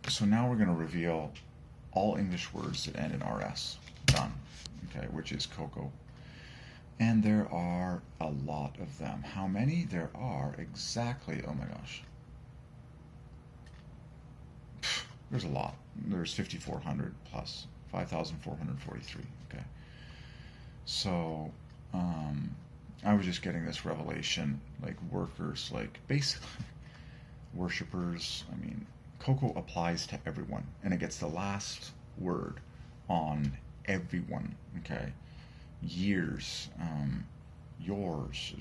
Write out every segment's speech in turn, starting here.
So now we're going to reveal all English words that end in RS. Done. Okay, which is cocoa. And there are a lot of them. How many? There are exactly, oh my gosh. There's a lot. There's 5,400 plus 5,443. Okay. So, I was just getting this revelation, like workers, like basically worshipers. I mean, cocoa applies to everyone, and it gets the last word on everyone. Okay. Years, yours,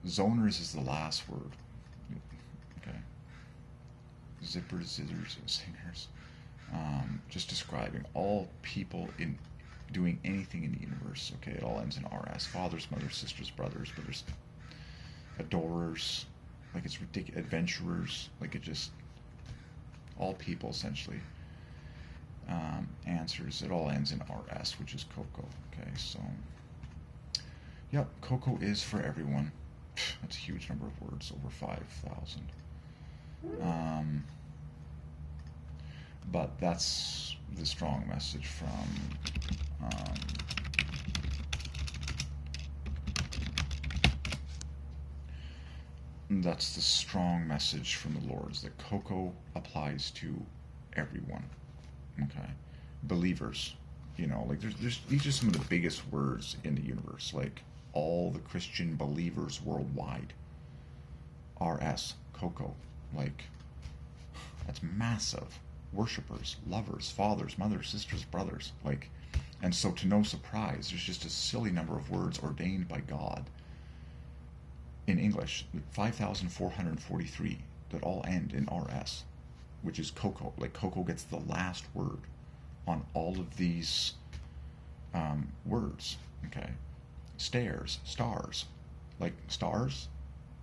zoners is the last word. Okay. Zippers, scissors, singers. Just describing all people in doing anything in the universe. Okay, it all ends in RS. Fathers, mothers, sisters, brothers, but there's adorers, like it's ridiculous. Adventurers, like it just all people essentially. Answers. It all ends in RS, which is cocoa. Okay, so yep, cocoa is for everyone. That's a huge number of words, over 5,000. But that's the strong message from that's the strong message from the Lords, that cocoa applies to everyone. Okay, believers, like there's these are some of the biggest words in the universe, like all the Christian believers worldwide. RS, cocoa, like that's massive. Worshippers, lovers, fathers, mothers, sisters, brothers, like, and so to no surprise, there's just a silly number of words ordained by God in English, 5,443, that all end in RS, which is cocoa. Like cocoa gets the last word on all of these words. Okay, stairs, stars, like stars,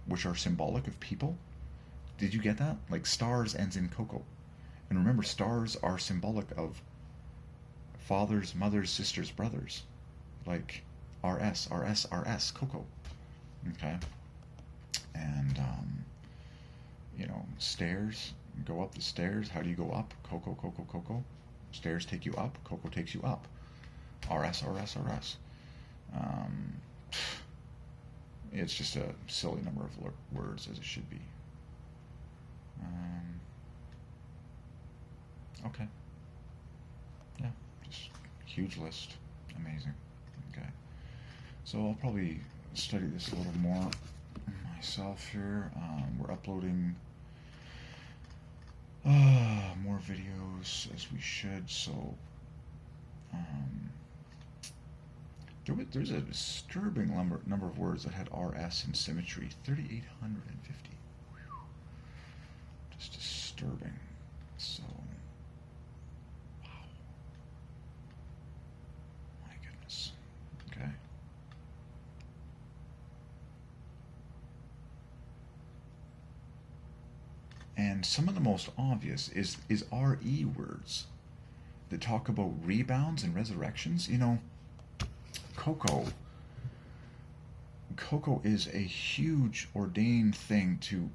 which are symbolic of people. Did you get that? Like stars ends in cocoa. And remember, stars are symbolic of fathers, mothers, sisters, brothers. Like RS, RS, RS, cocoa. Okay? And, stairs, go up the stairs. How do you go up? Cocoa, cocoa, cocoa. Stairs take you up. Cocoa takes you up. RS, RS, RS. It's just a silly number of words, as it should be. Okay. Yeah, just huge list. Amazing. Okay. So I'll probably study this a little more myself here. We're uploading more videos as we should. So there's a disturbing number of words that had RS in symmetry. 3,850. Just disturbing. So. Okay. And some of the most obvious is RE words that talk about rebounds and resurrections. Cocoa is a huge ordained thing to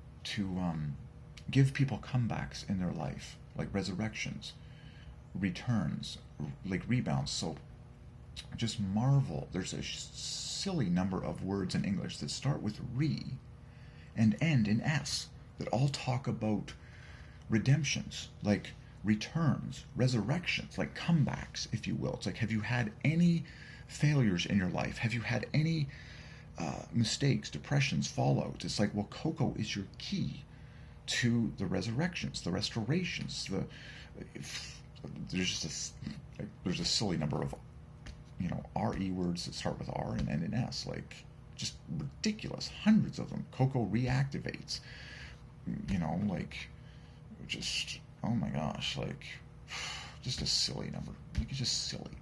give people comebacks in their life, like resurrections, returns, like rebounds. So just marvel. There's a silly number of words in English that start with re and end in s that all talk about redemptions, like returns, resurrections, like comebacks, if you will. It's like, have you had any failures in your life? Have you had any mistakes, depressions, fallouts? It's like, well, cocoa is your key to the resurrections, the restorations. There's a silly number of RE words that start with R and end in S, like just ridiculous, hundreds of them. Cocoa reactivates, like just, oh my gosh, like just a silly number. Like it's just silly,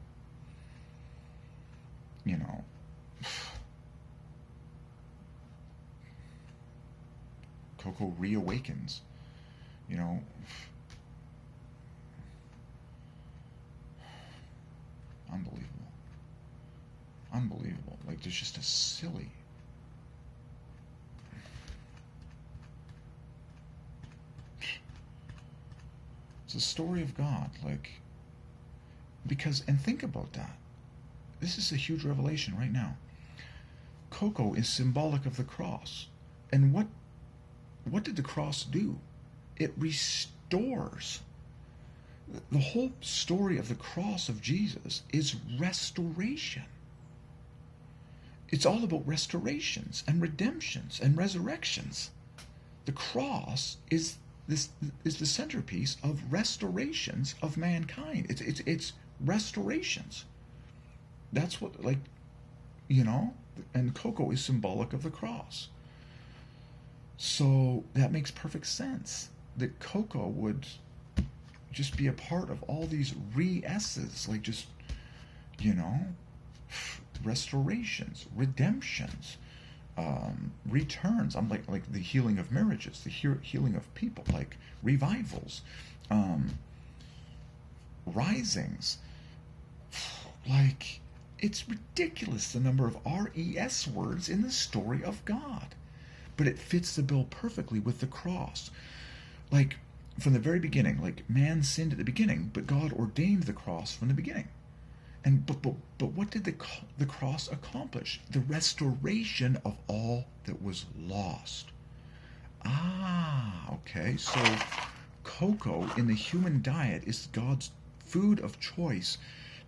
Cocoa reawakens, unbelievable. Like there's just a silly. It's the story of God. Like, because, and think about that. This is a huge revelation right now. Cocoa is symbolic of the cross. And what did the cross do? It restores. The whole story of the cross of Jesus is restoration. It's all about restorations and redemptions and resurrections. The cross is the centerpiece of restorations of mankind. It's restorations. That's what, like, and cocoa is symbolic of the cross. So that makes perfect sense that cocoa would just be a part of all these re-esses, like just, restorations, redemptions, returns. I'm like the healing of marriages, the healing of people, like revivals, risings. Like, it's ridiculous the number of res words in the story of God, but it fits the bill perfectly with the cross. Like, from the very beginning, like, man sinned at the beginning, but God ordained the cross from the beginning. And but what did the cross accomplish? The restoration of all that was lost. Okay. So cocoa in the human diet is God's food of choice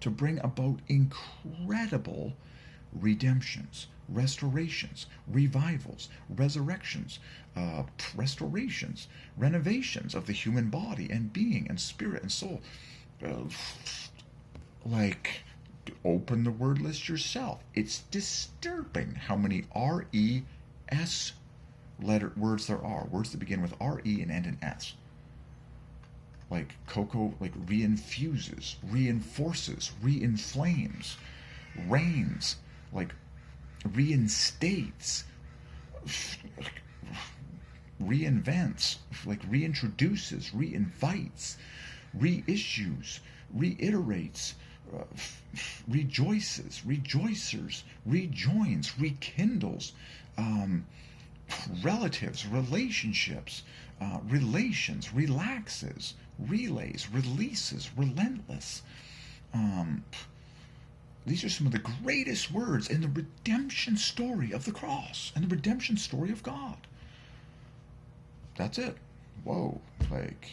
to bring about incredible redemptions, restorations, revivals, resurrections, restorations, renovations of the human body and being and spirit and soul. Like, open the word list yourself. It's disturbing how many R-E-S words there are. Words that begin with R-E and end in S. Like, cocoa, like, reinfuses, reinforces, reinflames, reigns, like, reinstates, reinvents, like, reintroduces, reinvites, reissues, reiterates, rejoices, rejoicers, rejoins, rekindles, relatives, relationships, relations, relaxes, relays, releases, relentless. These are some of the greatest words in the redemption story of the cross and the redemption story of God. That's it. Whoa, like,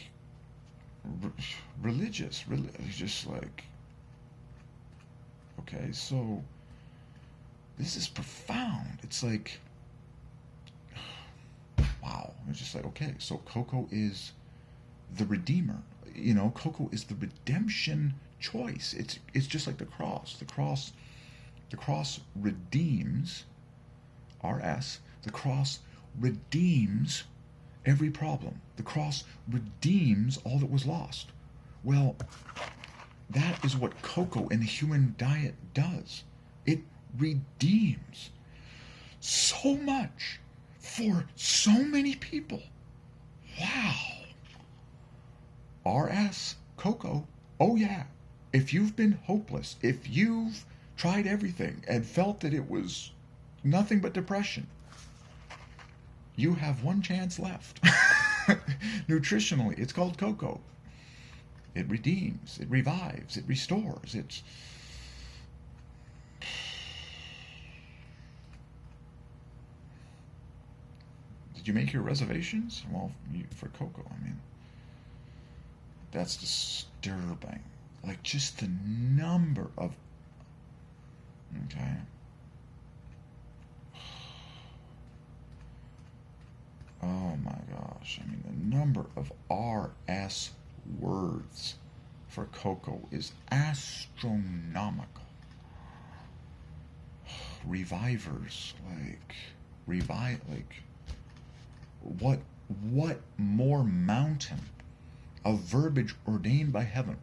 religious, just like, okay, so this is profound. It's like, wow. It's just like, okay, so cocoa is the redeemer. Cocoa is the redemption choice. It's just like the cross. The cross redeems, RS. The cross redeems every problem. The cross redeems all that was lost. Well, that is what cocoa in the human diet does. It redeems so much for so many people. Wow. RS, cocoa, oh yeah. If you've been hopeless, if you've tried everything and felt that it was nothing but depression, you have one chance left. Nutritionally, it's called cocoa. It redeems, it revives, it restores. Did you make your reservations? Well, for cocoa, I mean, that's disturbing. Like, just the number of, okay. Oh my gosh, I mean, the number of RS words for cocoa is astronomical. Revivers, what more mountain of verbiage ordained by heaven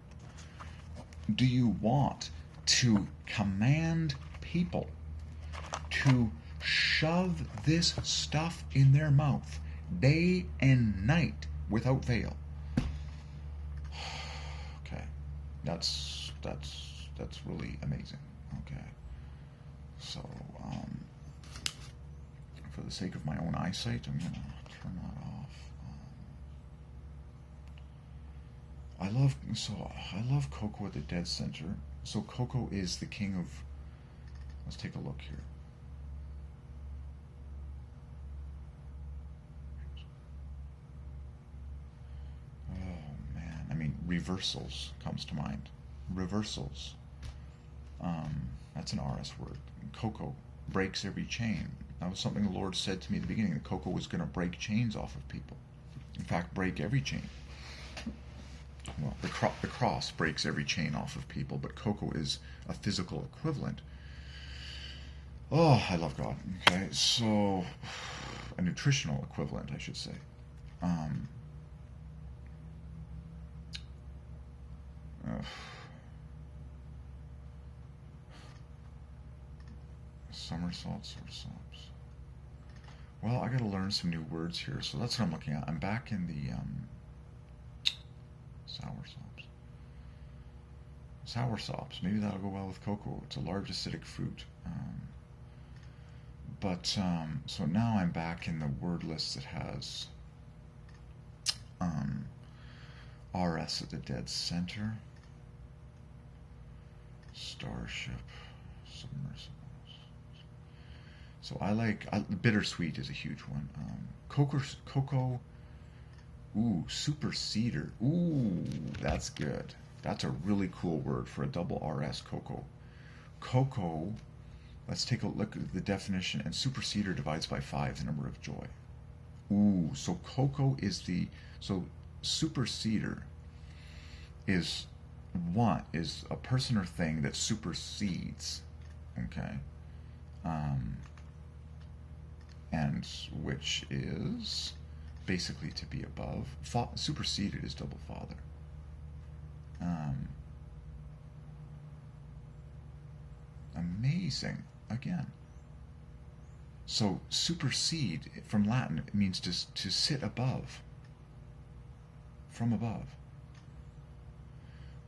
do you want to command people to shove this stuff in their mouth day and night without fail? Okay, that's really amazing. Okay, so for the sake of my own eyesight, I'm gonna turn that off. I love cocoa at the dead center. So cocoa is the king of. Let's take a look here. Oh man, I mean reversals comes to mind. Reversals. That's an RS word. Cocoa breaks every chain. That was something the Lord said to me at the beginning. That cocoa was going to break chains off of people. In fact, break every chain. Well, the cross breaks every chain off of people, but cocoa is a physical equivalent. Oh, I love God. Okay, so a nutritional equivalent, I should say. Somersaults or sops. Well, I got to learn some new words here, so that's what I'm looking at. I'm back in the sour sops. Sour sops. Maybe that'll go well with cocoa. It's a large acidic fruit. So now I'm back in the word list that has RS at the dead center. Starship. Submersibles. So I like bittersweet is a huge one. Cocoa. Ooh, superseder. Ooh, that's good. That's a really cool word for a double RS cocoa. Cocoa. Let's take a look at the definition. And superseder divides by 5 the number of joy. Ooh, so cocoa is so superseder is a person or thing that supersedes. Okay. And which is basically to be above. Superseded is double father. Amazing. Again. So supersede from Latin means to sit above. From above.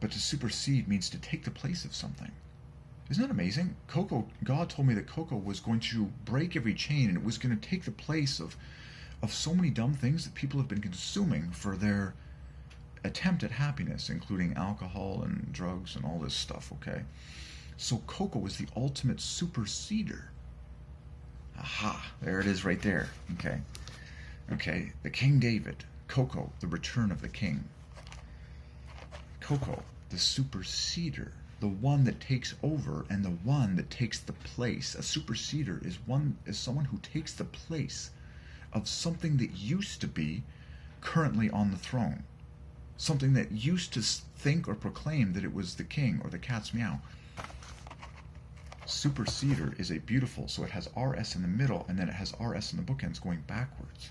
But to supersede means to take the place of something. Isn't that amazing? Cocoa, God told me that cocoa was going to break every chain and it was going to take the place of so many dumb things that people have been consuming for their attempt at happiness, including alcohol and drugs and all this stuff, okay? So cocoa is the ultimate superseder. Aha, there it is right there, okay? Okay, the King David, cocoa, the return of the king. Cocoa, the superseder. The one that takes over and the one that takes the place. A superseder is someone who takes the place of something that used to be currently on the throne. Something that used to think or proclaim that it was the king or the cat's meow. Superseder is a beautiful, so it has RS in the middle and then it has RS in the bookends going backwards.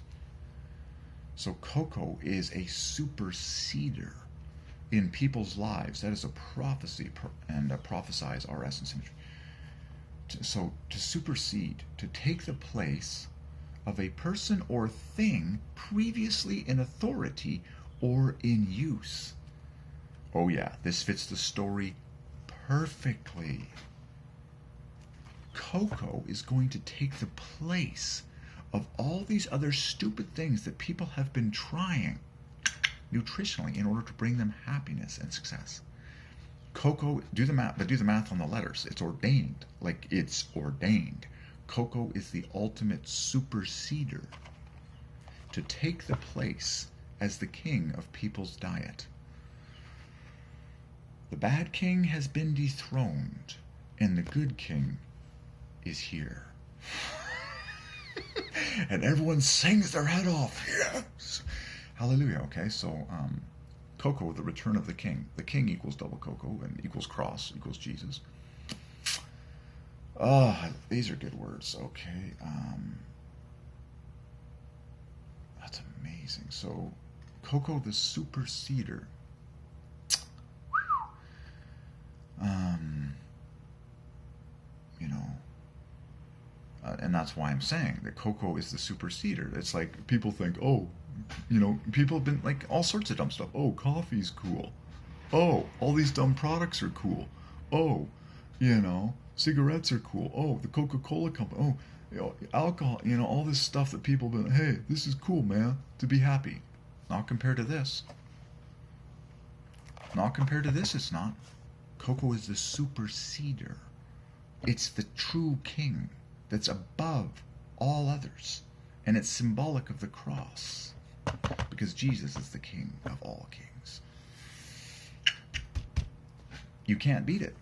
So cocoa is a superseder in people's lives. That is a prophecy and prophesies RS and symmetry. So to supersede, to take the place of a person or thing previously in authority or in use. Oh yeah, this fits the story perfectly. Cocoa is going to take the place of all these other stupid things that people have been trying nutritionally in order to bring them happiness and success. Cocoa, do the math, but do the math on the letters. It's ordained. Like it's ordained. Cocoa is the ultimate superseder to take the place as the king of people's diet. The bad king has been dethroned, and the good king is here. And everyone sings their head off. Yes! Hallelujah. Okay, so cocoa, the return of the king. The king equals double cocoa and equals cross equals Jesus. These are good words. Okay. That's amazing. So cocoa, the superseder. And that's why I'm saying that cocoa is the superseder. It's like people think, people have been like all sorts of dumb stuff. Oh, coffee's cool. Oh, all these dumb products are cool. Oh, cigarettes are cool. Oh, the Coca-Cola company. Oh, alcohol. All this stuff that people have been, hey, this is cool, man, to be happy. Not compared to this. Not compared to this, it's not. Cocoa is the superseder. It's the true king that's above all others. And it's symbolic of the cross. Because Jesus is the king of all kings. You can't beat it.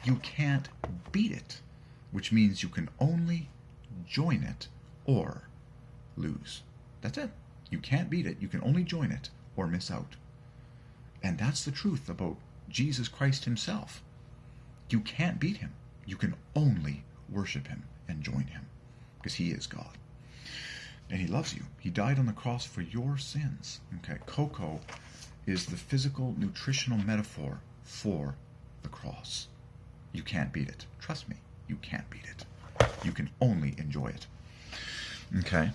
You can't beat it. Which means you can only join it or lose. That's it. You can't beat it. You can only join it or miss out. And that's the truth about Jesus Christ himself. You can't beat him. You can only worship him and join him. Because he is God. And he loves you. He died on the cross for your sins. Okay, cocoa is the physical, nutritional metaphor for the cross. You can't beat it. Trust me, you can't beat it. You can only enjoy it. Okay.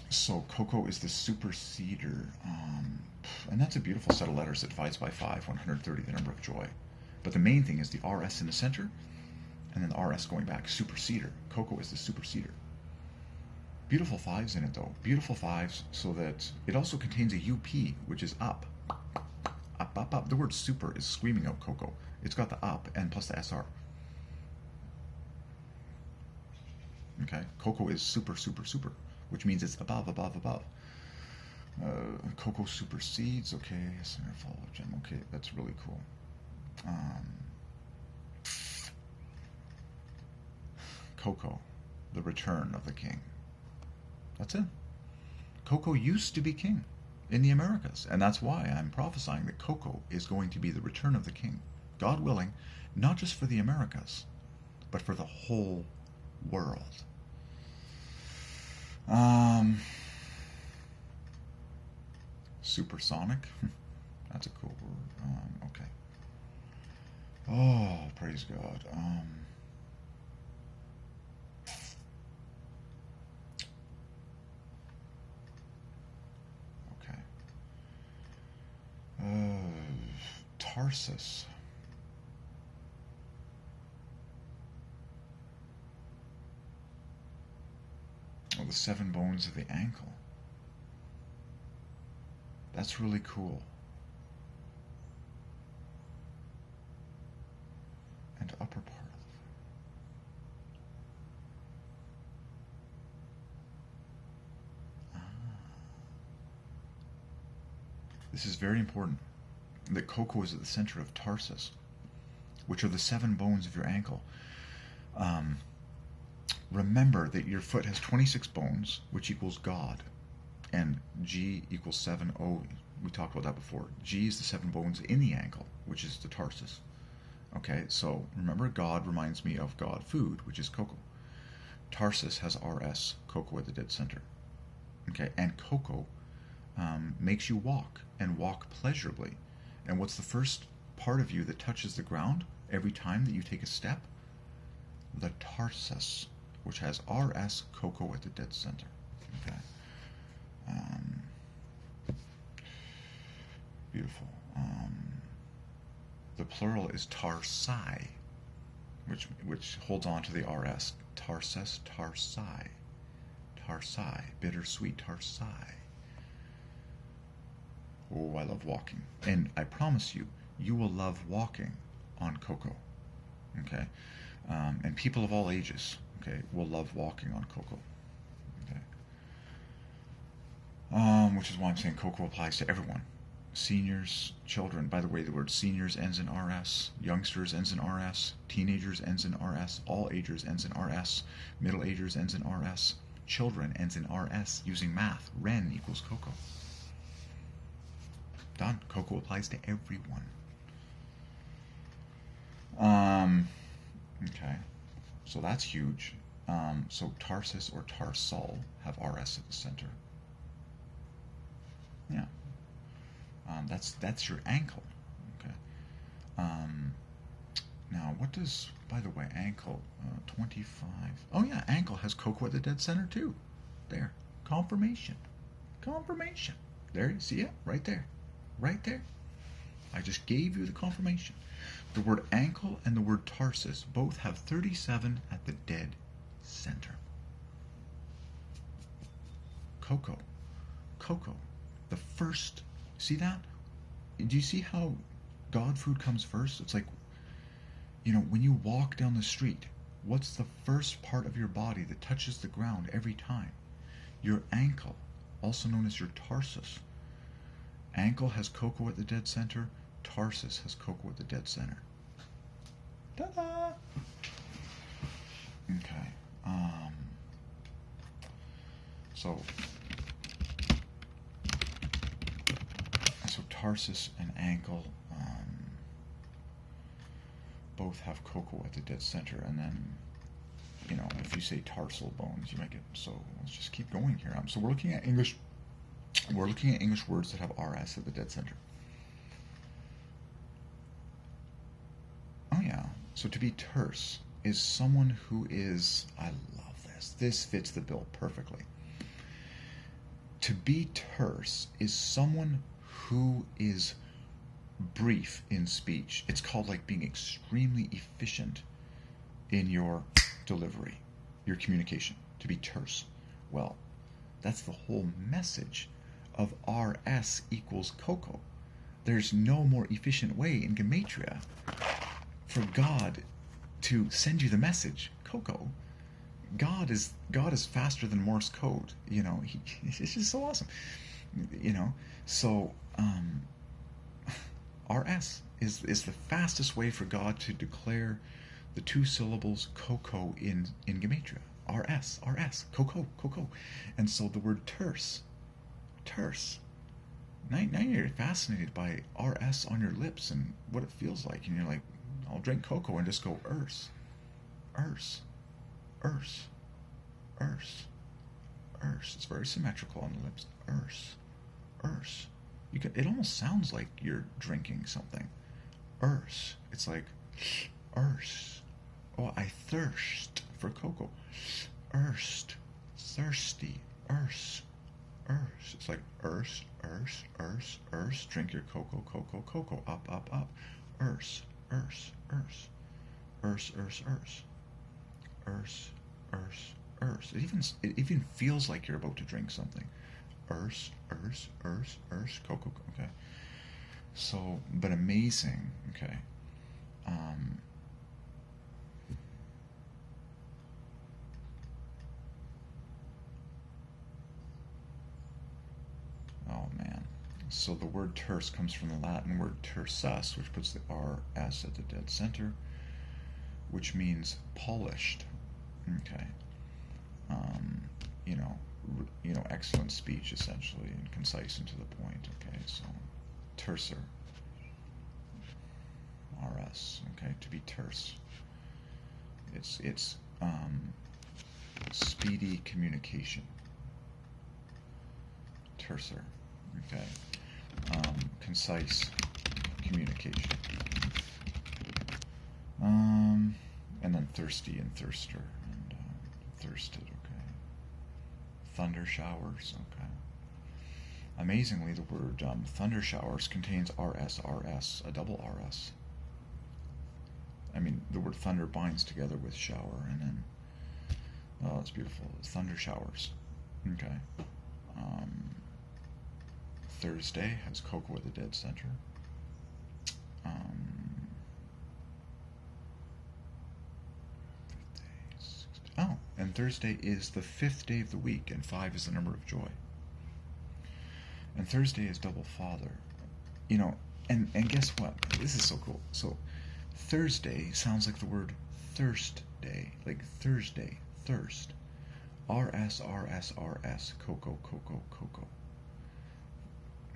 So cocoa is the superseder. And that's a beautiful set of letters that divides by 5, 130, the number of joy. But the main thing is the RS in the center, and then the RS going back, superseder. Cocoa is the superseder. Beautiful 5s in it, though. Beautiful 5s, so that it also contains a UP, which is up. Up, up, up. The word super is screaming out cocoa. It's got the up and plus the SR. Okay? Cocoa is super, super, super, which means it's above, above, above. Cocoa supersedes. Okay, follow gem. Okay, that's really cool. Cocoa, the return of the king. That's it. Cocoa used to be king in the Americas, and that's why I'm prophesying that cocoa is going to be the return of the king, God willing, not just for the Americas, but for the whole world. Supersonic. That's a cool word. Okay. Oh, praise God. Okay. Tarsus. Oh, the 7 bones of the ankle. That's really cool. And upper part of the foot. This is very important. That cocoa is at the center of Tarsus, which are the 7 bones of your ankle. Remember that your foot has 26 bones, which equals God. And G equals 7. Oh, we talked about that before. G is the 7 bones in the ankle, which is the tarsus. Okay, so remember, God reminds me of God, food, which is cocoa. Tarsus has RS, cocoa at the dead center. Okay, and cocoa makes you walk, and walk pleasurably. And what's the first part of you that touches the ground every time that you take a step? The tarsus, which has RS, cocoa at the dead center. Okay. Beautiful. The plural is tarsi, which holds on to the RS. Tarsus, tarsi. Tarsi, bittersweet tarsi. Oh, I love walking. And I promise you, you will love walking on cocoa. Okay? And people of all ages, okay, will love walking on cocoa. Okay? Which is why I'm saying cocoa applies to everyone. Seniors, children. By the way, the word seniors ends in RS. Youngsters ends in RS. Teenagers ends in RS. All agers ends in RS. Middle agers ends in RS. Children ends in RS. Using math, Ren equals cocoa. Done. Cocoa applies to everyone. Okay. So that's huge. So Tarsus or Tarsal have RS at the center. Yeah. That's your ankle. Okay. Now, what does, by the way, ankle 25? Oh yeah, ankle has cocoa at the dead center too. There, confirmation. Confirmation. There, you see it right there, right there. I just gave you the confirmation. The word ankle and the word tarsus both have 37 at the dead center. Cocoa. Cocoa. The first, see that? do you see how God food comes first? It's like, when you walk down the street, what's the first part of your body that touches the ground every time? Your ankle, also known as your tarsus. Ankle has cocoa at the dead center. Tarsus has cocoa at the dead center. Ta-da! Okay. So tarsus and ankle both have cocoa at the dead center, and then if you say tarsal bones, you might get. So let's just keep going here. So we're looking at English. We're looking at English words that have rs at the dead center. Oh yeah. So to be terse is someone who is. I love this. This fits the bill perfectly. To be terse is someone who is brief in speech. It's called like being extremely efficient in your delivery, your communication. To be terse. Well, that's the whole message of RS equals cocoa. There's no more efficient way in Gematria for God to send you the message, cocoa. God is faster than Morse code. It's just so awesome. So RS is the fastest way for God to declare the two syllables cocoa in Gematria. RS, cocoa. And so the word terse. Now you're fascinated by RS on your lips and what it feels like. And you're like, I'll drink cocoa and just go ers. It's very symmetrical on the lips. Ers. It almost sounds like you're drinking something. It's like ers. Oh, I thirst for cocoa. Thirsty. It's like ers. Drink your cocoa. Up. Ers. It even feels like you're about to drink something. Cocoa. Okay. So, but amazing. Okay. Oh man. So the word terse comes from the Latin word tersus, which puts the RS at the dead center, which means polished. Okay. Excellent speech, essentially, and concise and to the point. Okay, so terser. RS. Okay, to be terse. It's speedy communication. Terser. Okay. Concise communication. And then thirsty and thirster and thirsted. Okay. Thunder showers. Okay. Amazingly, the word thunder showers contains RS, a double RS. I mean, the word thunder binds together with shower, and then it's beautiful. Thunder showers. Okay. Thursday has cocoa at the dead center. And Thursday is the 5th day of the week, and 5 is the number of joy. And Thursday is double father. And guess what? This is so cool. So Thursday sounds like the word thirst day, like Thursday, thirst. RS, cocoa.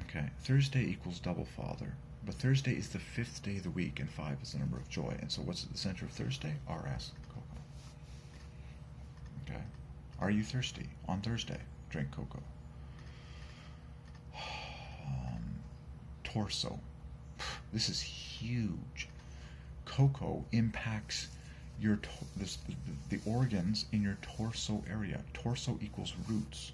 Okay, Thursday equals double father, but Thursday is the 5th day of the week, and 5 is the number of joy. And so what's at the center of Thursday? RS, cocoa. Okay, are you thirsty? On Thursday, drink cocoa. Torso. This is huge. Cocoa impacts the organs in your torso area. Torso equals roots.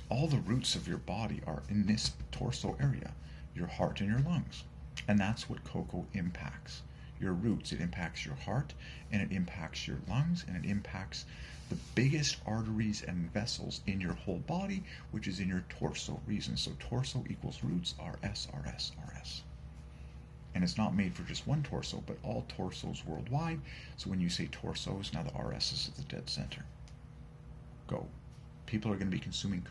All the roots of your body are in this torso area, your heart and your lungs. And that's what cocoa impacts. Your roots. It impacts your heart, and it impacts your lungs, and it impacts the biggest arteries and vessels in your whole body, which is in your torso region. So torso equals roots, RS. And it's not made for just one torso, but all torsos worldwide. So when you say torsos, now the RS is at the dead center. Go. People are going to be consuming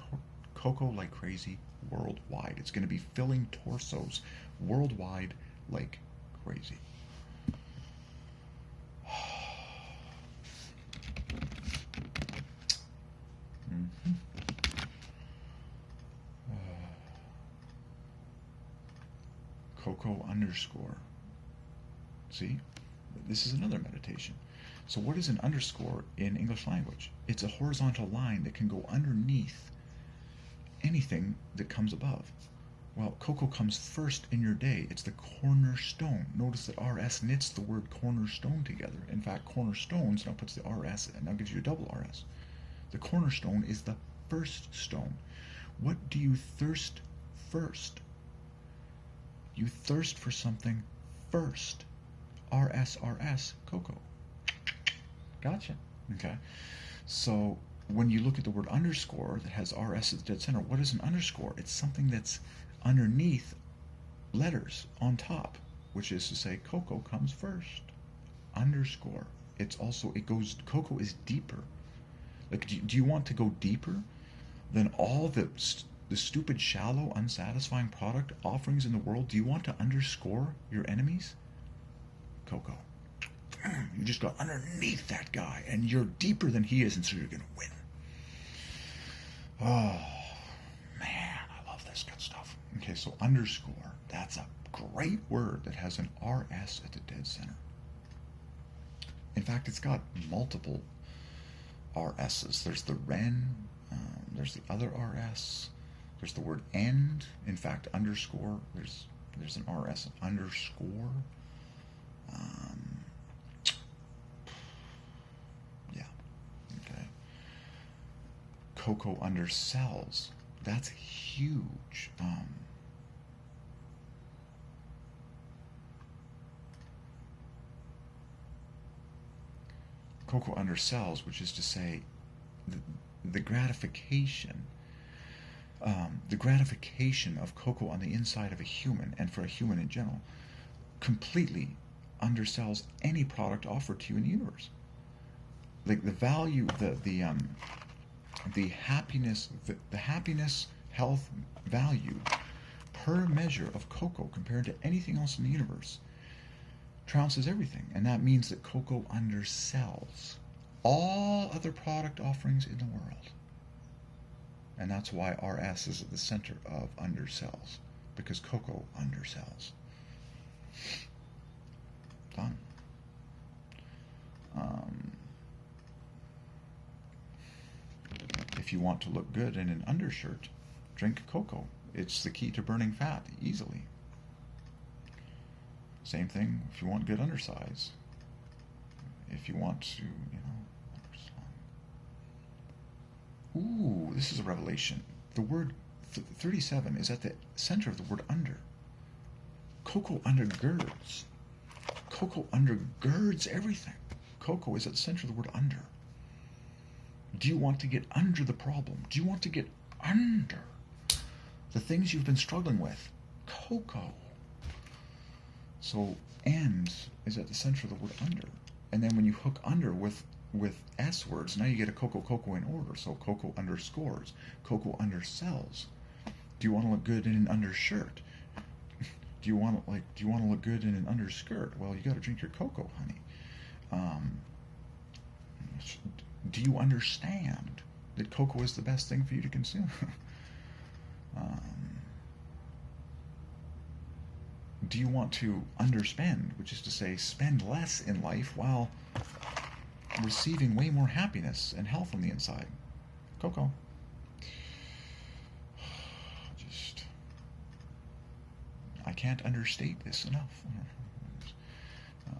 cocoa like crazy worldwide. It's going to be filling torsos worldwide like crazy. Mm-hmm. Cocoa underscore. See? This is another meditation. So what is an underscore in English language? It's a horizontal line that can go underneath anything that comes above. Well, cocoa comes first in your day. It's the cornerstone. Notice that RS knits the word cornerstone together. In fact, cornerstones now puts the RS and now gives you a double RS. The cornerstone is the first stone. What do you thirst first? You thirst for something first. RS, cocoa. Gotcha. Okay. So when you look at the word underscore that has RS at the dead center, what is an underscore? It's something that's underneath letters on top, which is to say cocoa comes first. Underscore. Cocoa is deeper. Like, do you want to go deeper than all the stupid, shallow, unsatisfying product offerings in the world? Do you want to underscore your enemies? Cocoa. You just got underneath that guy, and you're deeper than he is, and so you're going to win. Oh, man, I love this good stuff. Okay, so underscore, that's a great word that has an RS at the dead center. In fact, it's got multiple RSs. There's the Ren, there's the other RS, there's the word end. In fact, underscore, there's an RS underscore. Yeah, okay. Cocoa undersells. That's huge. Cocoa undersells, which is to say, the gratification of cocoa on the inside of a human, and for a human in general, completely undersells any product offered to you in the universe. Like the value, the happiness, health value per measure of cocoa compared to anything else in the universe trounces everything, and that means that cocoa undersells all other product offerings in the world. And that's why RS is at the center of undersells, because cocoa undersells. Done. If you want to look good in an undershirt, drink cocoa. It's the key to burning fat easily. Same thing if you want good undersize. If you want to, Ooh, this is a revelation. The word 37 is at the center of the word under. Cocoa undergirds. Cocoa undergirds everything. Cocoa is at the center of the word under. Do you want to get under the problem? Do you want to get under the things you've been struggling with? Cocoa. So end is at the center of the word under. And then when you hook under with S words, now you get a cocoa in order. So cocoa underscores. Cocoa undersells. Do you want to look good in an undershirt? Do you want to look good in an underskirt? Well, you got to drink your cocoa, honey. Do you understand that cocoa is the best thing for you to consume? Do you want to underspend, which is to say spend less in life while receiving way more happiness and health on the inside? Cocoa. I can't understate this enough.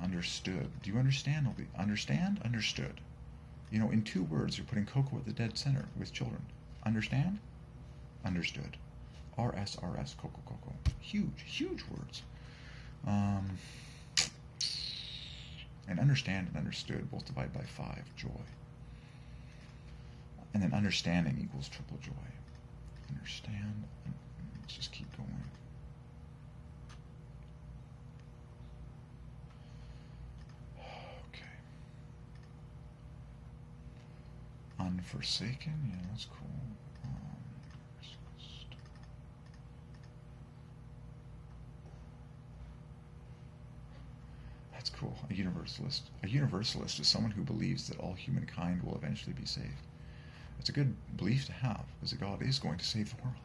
Understood. Do you understand? Understand? Understood. In 2 words, you're putting cocoa at the dead center with children. Understand? Understood. RS, cocoa. Huge words. And understand and understood both divide by 5, joy. And then understanding equals triple joy. Understand. Let's just keep going. Unforsaken, yeah, that's cool. That's cool. A universalist. A universalist is someone who believes that all humankind will eventually be saved. It's a good belief to have, because God is going to save the world.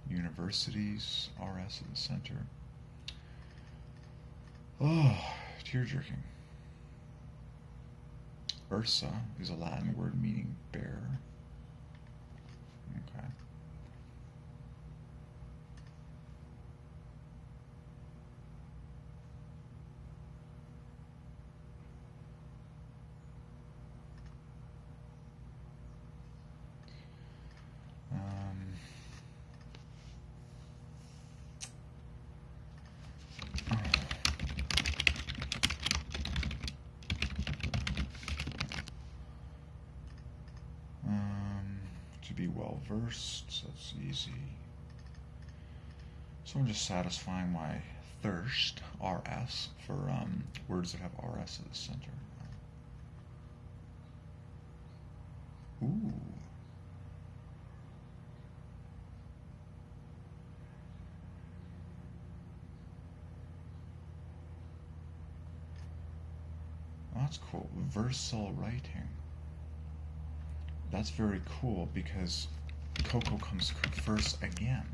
Universities, RS at the center. Oh, tear-jerking. Ursa is a Latin word meaning bear. Okay. To be well versed, so that's easy. So I'm just satisfying my thirst, RS, for words that have RS at the center. Ooh. That's cool. Versal writing. That's very cool because Coco comes first again.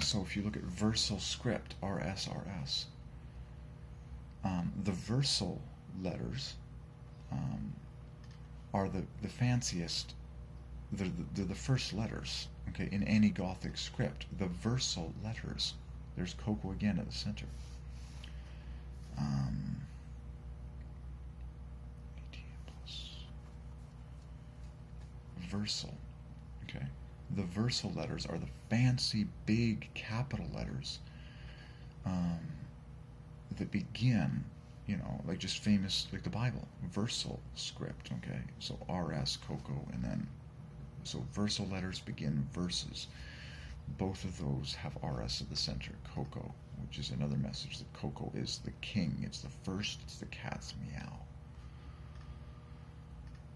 So if you look at versal script, RSRS, the versal letters are the fanciest. They're the first letters, okay, in any Gothic script. The versal letters. There's Coco again at the center. Versal, okay. The versal letters are the fancy big capital letters that begin, like just famous, like the Bible, versal script, okay. So RS, Coco, and then, so versal letters begin verses. Both of those have RS at the center, Coco, which is another message that Coco is the king. It's the first, it's the cat's meow.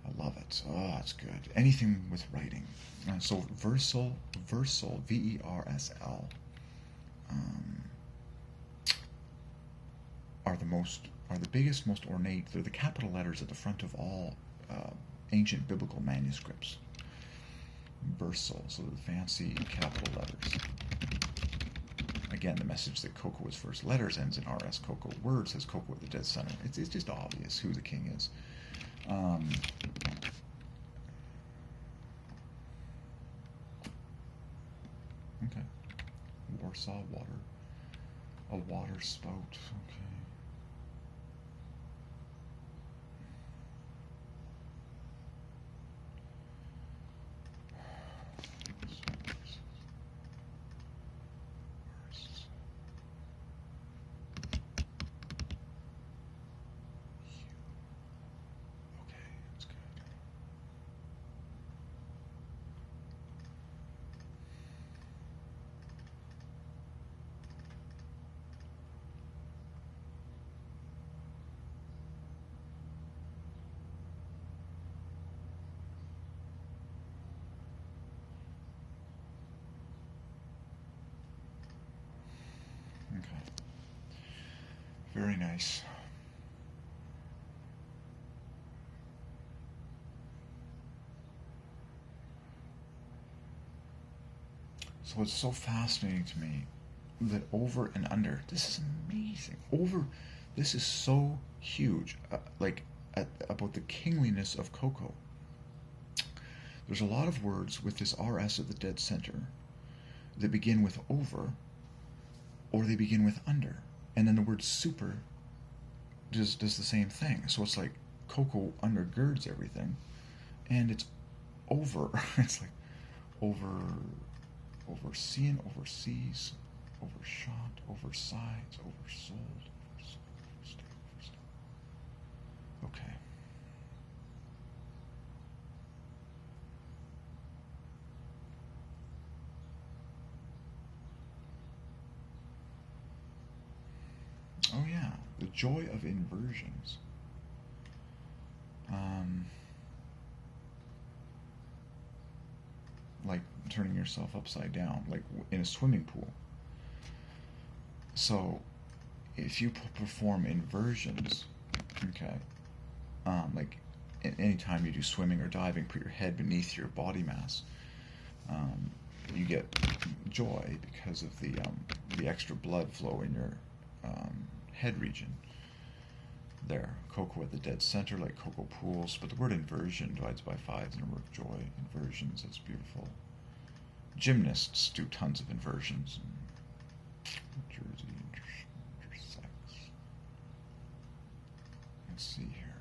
I love it. Oh, it's good. Anything with writing. So versal, VERSL, are the biggest, most ornate. They're the capital letters at the front of all ancient biblical manuscripts. Versal, so the fancy capital letters. Again, the message that Coco was first letters ends in RS. Coco word says Coco at the dead center. It's just obvious who the king is. Okay. Warsaw water. A water spout. Okay. Okay. Very nice. So it's so fascinating to me that over and under, this is amazing. This is so huge. About the kingliness of Coco. There's a lot of words with this RS at the dead center that begin with over, or they begin with under, and then the word super does the same thing. So it's like Coco undergirds everything, and it's over. It's like overseen, overseas, overshot, oversides, oversold, overstayed, overstayed. Okay. Oh yeah, the joy of inversions. Like turning yourself upside down, like in a swimming pool. So, if you perform inversions, okay, like anytime you do swimming or diving, put your head beneath your body mass. You get joy because of the extra blood flow in your head region. There, cocoa at the dead center, like cocoa pools. But the word inversion divides by 5 the number of joy. Inversions, that's beautiful. Gymnasts do tons of inversions. Jersey, intersex. Let's see here.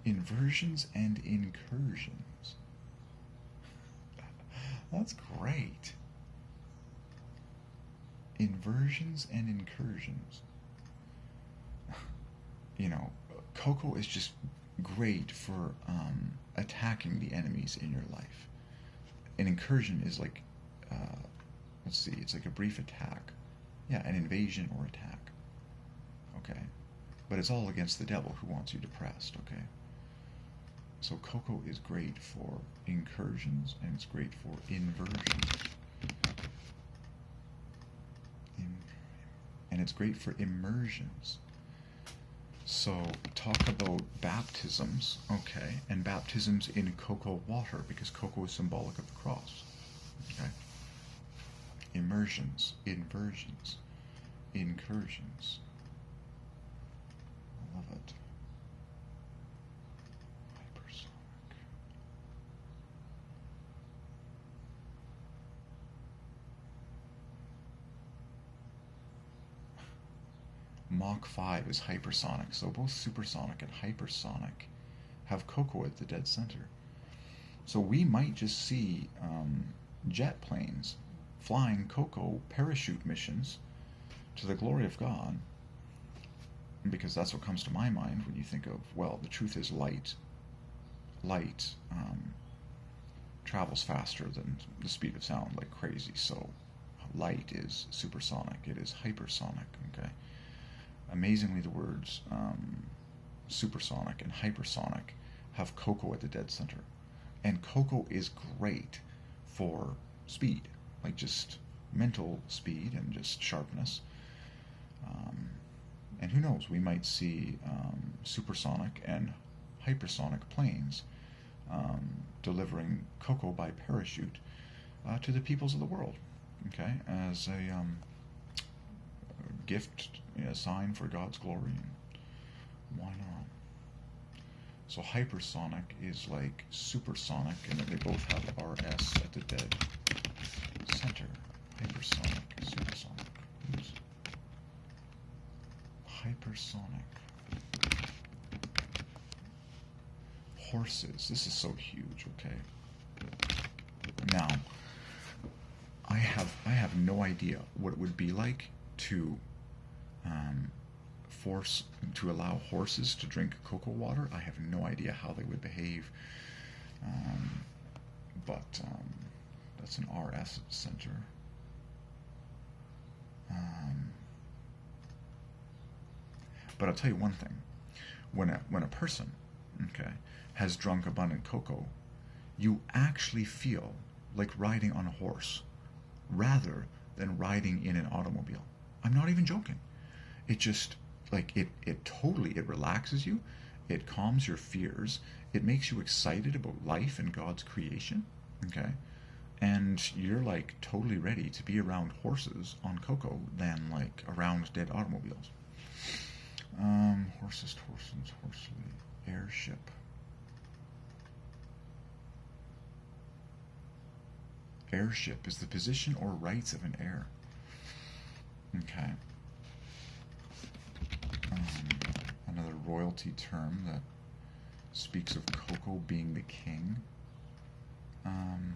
Inversions and incursions. That's great. Inversions and incursions. You know, cocoa is just great for attacking the enemies in your life. An incursion is like, let's see, it's like a brief attack. Yeah, an invasion or attack. Okay? But it's all against the devil who wants you depressed, okay? So cocoa is great for incursions and it's great for inversions. And it's great for immersions. So talk about baptisms, okay, and baptisms in cocoa water, because cocoa is symbolic of the cross, okay? Immersions, inversions, incursions. I love it. Hypersonic. Mach 5 is hypersonic, so both supersonic and hypersonic have cocoa at the dead center. So we might just see jet planes flying cocoa parachute missions to the glory of God, because that's what comes to my mind when you think of, well, the truth is light travels faster than the speed of sound like crazy, so light is supersonic, it is hypersonic, okay? Amazingly, the words supersonic and hypersonic have cocoa at the dead center. And cocoa is great for speed, like just mental speed and just sharpness. And who knows, we might see supersonic and hypersonic planes delivering cocoa by parachute to the peoples of the world, okay, as a gift, a sign for God's glory. And why not? So hypersonic is like supersonic, and they both have RS at the dead center. Hypersonic, supersonic. Oops. Hypersonic. Horses. This is so huge, okay? Now, I have no idea what it would be like to allow horses to drink cocoa water. I have no idea how they would behave, but that's an RS center. But I'll tell you one thing: when a person, okay, has drunk abundant cocoa, you actually feel like riding on a horse rather than riding in an automobile. I'm not even joking. It just, like, it totally, it relaxes you, it calms your fears, it makes you excited about life and God's creation, okay? And you're, like, totally ready to be around horses on cocoa than, like, around dead automobiles. Horses, horsely, airship. Airship is the position or rights of an heir. Okay. Another royalty term that speaks of cocoa being the king. 31.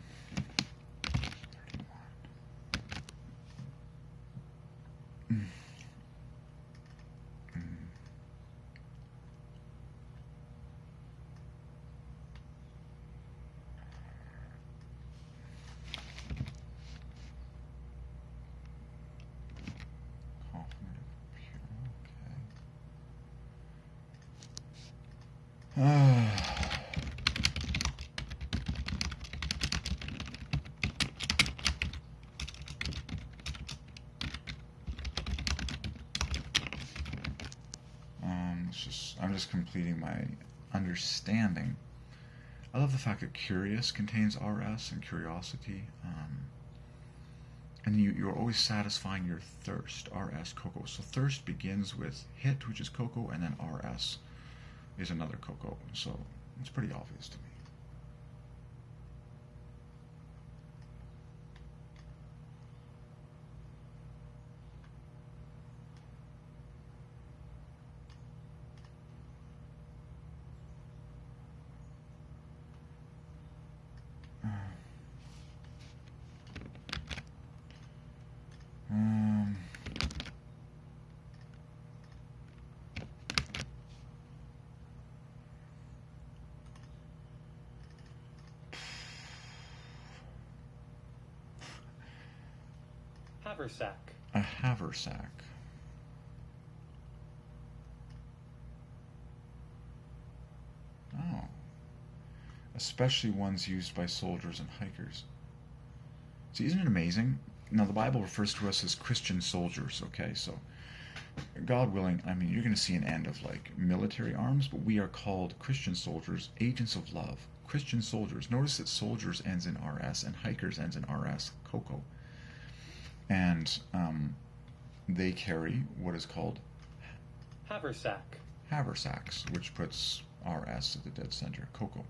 I'm just completing my understanding. I love the fact that curious contains rs and curiosity. And you're always satisfying your thirst, rs, cocoa. So thirst begins with hit, which is cocoa, and then rs is another cocoa. So it's pretty obvious to me. Haversack. A haversack. Oh. Especially ones used by soldiers and hikers. See, isn't it amazing? Now, the Bible refers to us as Christian soldiers, okay? So, God willing, I mean, you're going to see an end of, like, military arms, but we are called Christian soldiers, agents of love. Christian soldiers. Notice that soldiers ends in RS and hikers ends in RS, cocoa. And they carry what is called haversacks, which puts RS at the dead center, cocoa.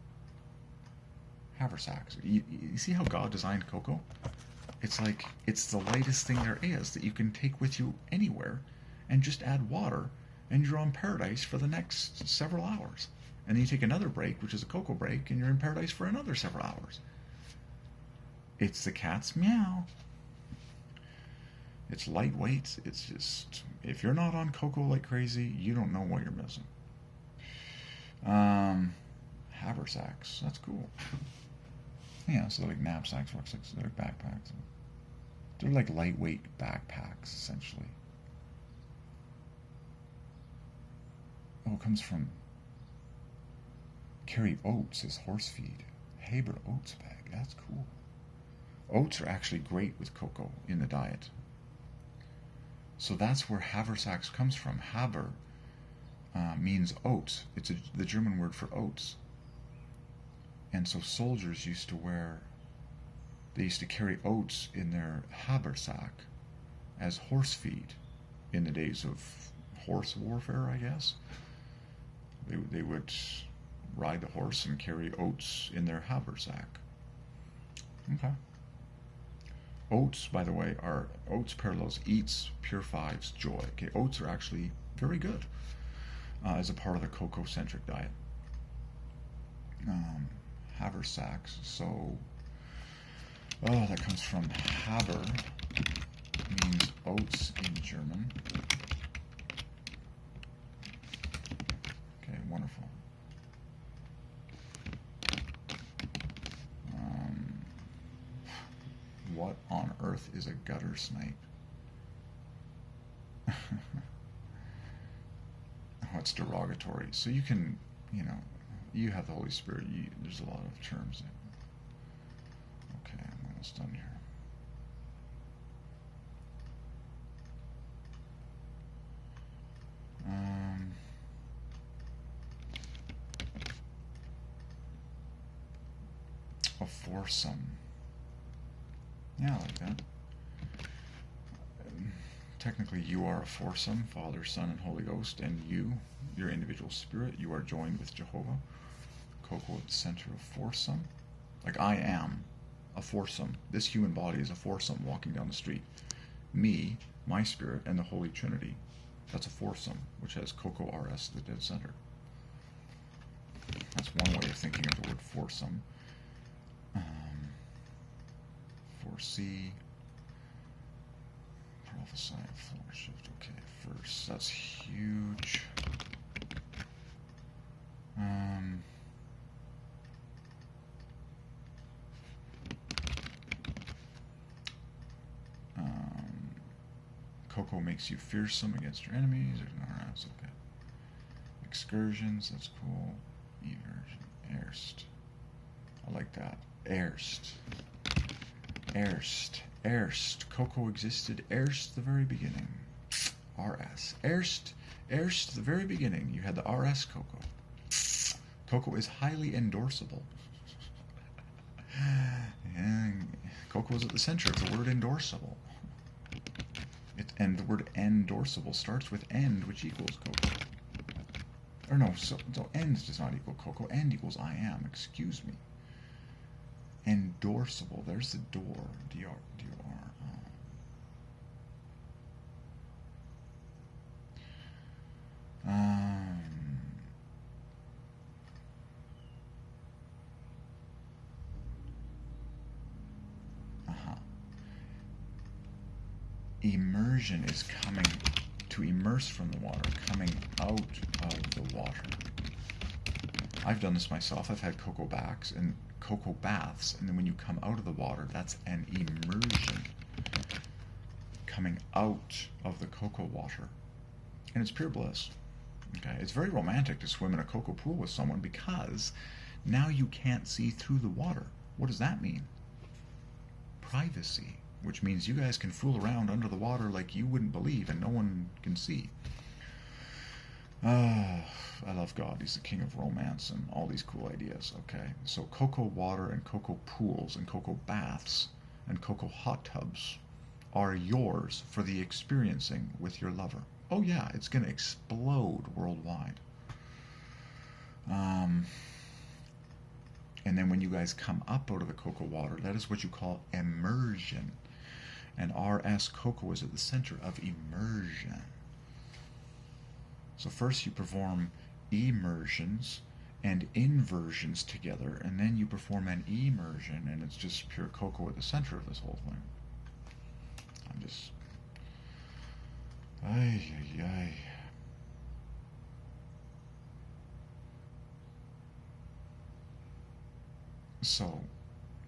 Haversacks. You see how God designed cocoa? It's like, it's the lightest thing there is that you can take with you anywhere and just add water and you're on paradise for the next several hours. And then you take another break, which is a cocoa break, and you're in paradise for another several hours. It's the cat's meow. It's lightweight. It's just, if you're not on cocoa like crazy, you don't know what you're missing. Haversacks. That's cool. Yeah, so they're like knapsacks, rucksacks, they're like backpacks. They're like lightweight backpacks, essentially. Oh, it comes from carry oats as horse feed. Haber oats bag. That's cool. Oats are actually great with cocoa in the diet. So that's where haversacks comes from. Haber means oats. It's the German word for oats. And so soldiers used to carry oats in their haversack as horse feed in the days of horse warfare, I guess. They would ride the horse and carry oats in their haversack. Okay. Oats, by the way, oats parallels eats, purifies, joy. Okay, oats are actually very good as a part of the cocoa-centric diet. Haversacks. So, that comes from Haber, means oats in German. Okay, wonderful. What on earth is a gutter snipe? Oh, it's derogatory. So you can, you have the Holy Spirit. There's a lot of terms. Okay, I'm almost done here. A foursome. Yeah, I like that. Technically, you are a foursome, Father, Son, and Holy Ghost, and your individual spirit, you are joined with Jehovah. Cocoa at the center of foursome. Like, I am a foursome. This human body is a foursome walking down the street. Me, my spirit, and the Holy Trinity. That's a foursome, which has Cocoa RS at the dead center. That's one way of thinking of the word foursome. Foresee, prophesy, floor shift. Okay, first, that's huge. Cocoa makes you fearsome against your enemies. That's okay. Excursions, that's cool. Erst. I like that. Erst. Erst. Erst. Cocoa existed erst the very beginning. RS. Erst. Erst the very beginning. You had the RS cocoa. Cocoa is highly endorsable. And cocoa is at the center of the word endorsable. And the word endorsable starts with end, which equals cocoa. Or no, so end does not equal cocoa. End equals I am. Excuse me. Endorsable. There's the door. D-R. Immersion is coming, to immerse from the water, coming out of the water. I've done this myself. I've had cocoa baths, and then when you come out of the water, that's an immersion. Coming out of the cocoa water. And it's pure bliss. Okay, it's very romantic to swim in a cocoa pool with someone because now you can't see through the water. What does that mean? Privacy. Which means you guys can fool around under the water like you wouldn't believe and no one can see. I love God. He's the king of romance and all these cool ideas. Okay, so cocoa water and cocoa pools and cocoa baths and cocoa hot tubs are yours for the experiencing with your lover. Oh yeah, it's going to explode worldwide. And then when you guys come up out of the cocoa water, that is what you call immersion. And RS cocoa is at the center of immersion. So first you perform immersions and inversions together, and then you perform an immersion, and it's just pure cocoa at the center of this whole thing. I'm just... Ay, ay, ay. So,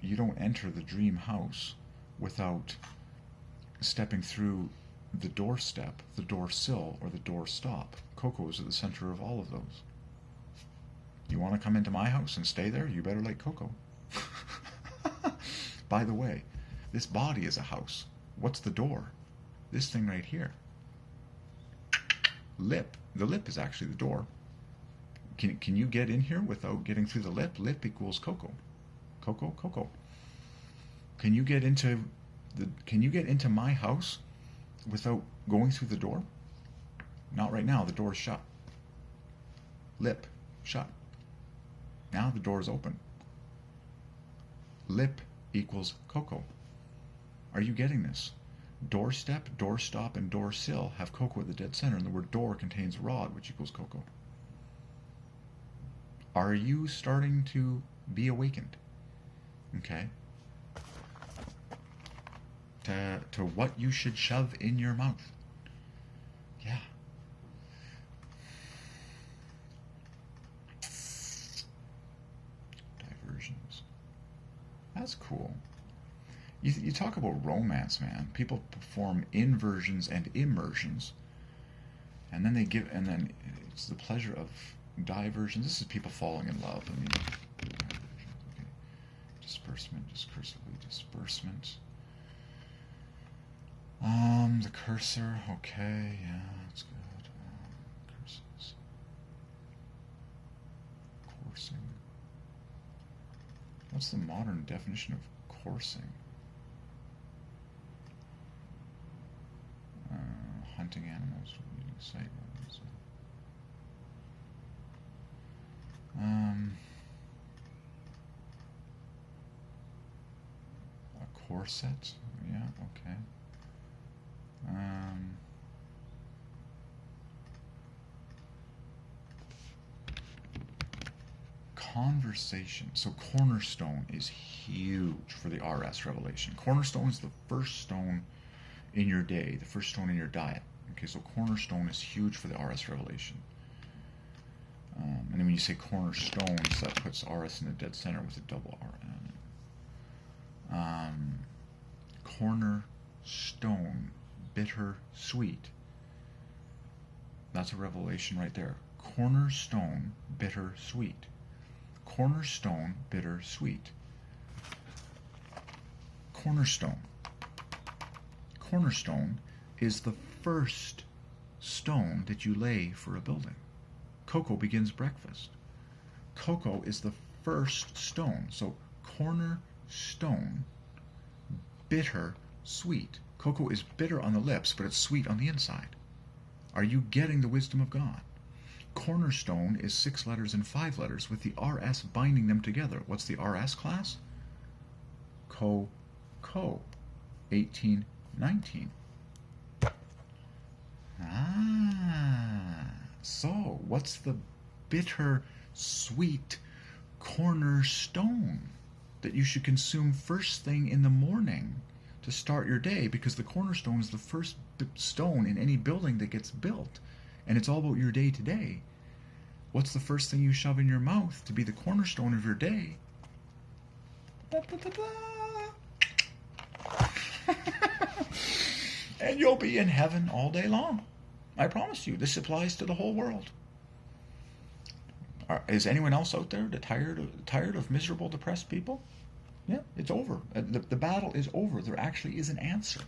you don't enter the dream house without stepping through the doorstep, the door sill, or the door stop. Cocoa is at the center of all of those. You want to come into my house and stay there? You better like cocoa. By the way, this body is a house. What's the door? This thing right here. Lip. The lip is actually the door. Can you get in here without getting through the lip? Lip equals cocoa. Cocoa, cocoa. Can you get into my house without going through the door? Not right now. The door is shut. Lip, shut. Now the door is open. Lip equals cocoa. Are you getting this? Doorstep, doorstop, and door sill have cocoa at the dead center, and the word door contains rod, which equals cocoa. Are you starting to be awakened? Okay. To what you should shove in your mouth. Yeah. Diversions. That's cool. You talk about romance, man. People perform inversions and immersions, and then it's the pleasure of diversions. This is people falling in love. I mean, okay. Disbursement, discursively, disbursement. The cursor, okay, yeah, that's good. Curses. Coursing. What's the modern definition of coursing? Hunting animals, reading sight words. A corset, yeah, okay. Conversation. So cornerstone is huge for the RS revelation. Cornerstone is the first stone in your day, the first stone in your diet. Okay, so cornerstone is huge for the RS revelation. And then when you say cornerstones, that puts RS in the dead center with a double RN. Cornerstone, bitter, sweet. That's a revelation right there. Cornerstone, bitter, sweet. Cornerstone, bitter, sweet. Cornerstone. Cornerstone is the first stone that you lay for a building. Cocoa begins breakfast. Cocoa is the first stone. So cornerstone, bitter, sweet. Cocoa is bitter on the lips, but it's sweet on the inside. Are you getting the wisdom of God? Cornerstone is 6 letters and 5 letters with the RS binding them together. What's the RS class? Co, 1819. So what's the bitter, sweet cornerstone that you should consume first thing in the morning to start your day? Because the cornerstone is the first stone in any building that gets built, and it's all about your day to day. What's the first thing you shove in your mouth to be the cornerstone of your day? And you'll be in heaven all day long. I promise you, this applies to the whole world. Is anyone else out there tired of miserable, depressed people? Yeah, it's over. The battle is over. There actually is an answer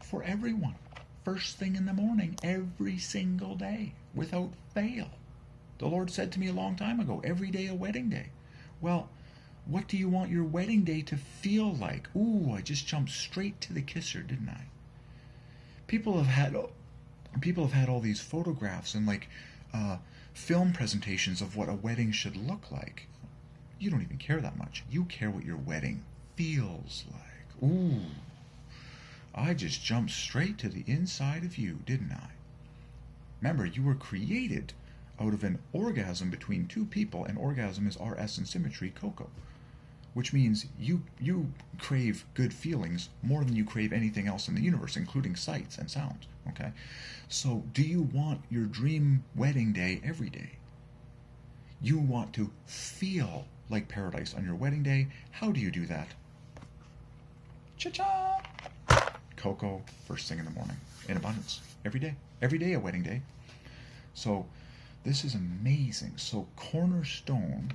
for everyone. First thing in the morning, every single day, without fail. The Lord said to me a long time ago, every day a wedding day. Well, what do you want your wedding day to feel like? Ooh, I just jumped straight to the kisser, didn't I? People have had all these photographs and film presentations of what a wedding should look like. You don't even care that much. You care what your wedding feels like. Ooh, I just jumped straight to the inside of you, didn't I? Remember, you were created out of an orgasm between two people, and orgasm is RS in symmetry, Coco. Which means you crave good feelings more than you crave anything else in the universe, including sights and sounds. Okay? So do you want your dream wedding day every day? You want to feel like paradise on your wedding day. How do you do that? Cha-cha! Cocoa, first thing in the morning. In abundance. Every day. Every day a wedding day. So this is amazing. So cornerstone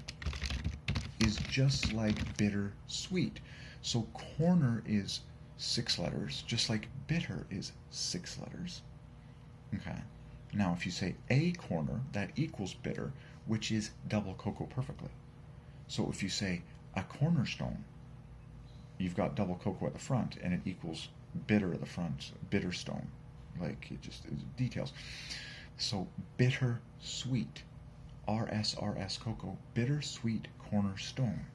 is just like bitter sweet. So corner is 6 letters, just like bitter is 6 letters. Okay. Now if you say a corner, that equals bitter, which is double cocoa perfectly. So if you say a cornerstone, you've got double cocoa at the front, and it equals bitter at the front, bitter stone. Like it details. So bitter sweet. RS cocoa, bitter sweet cornerstone.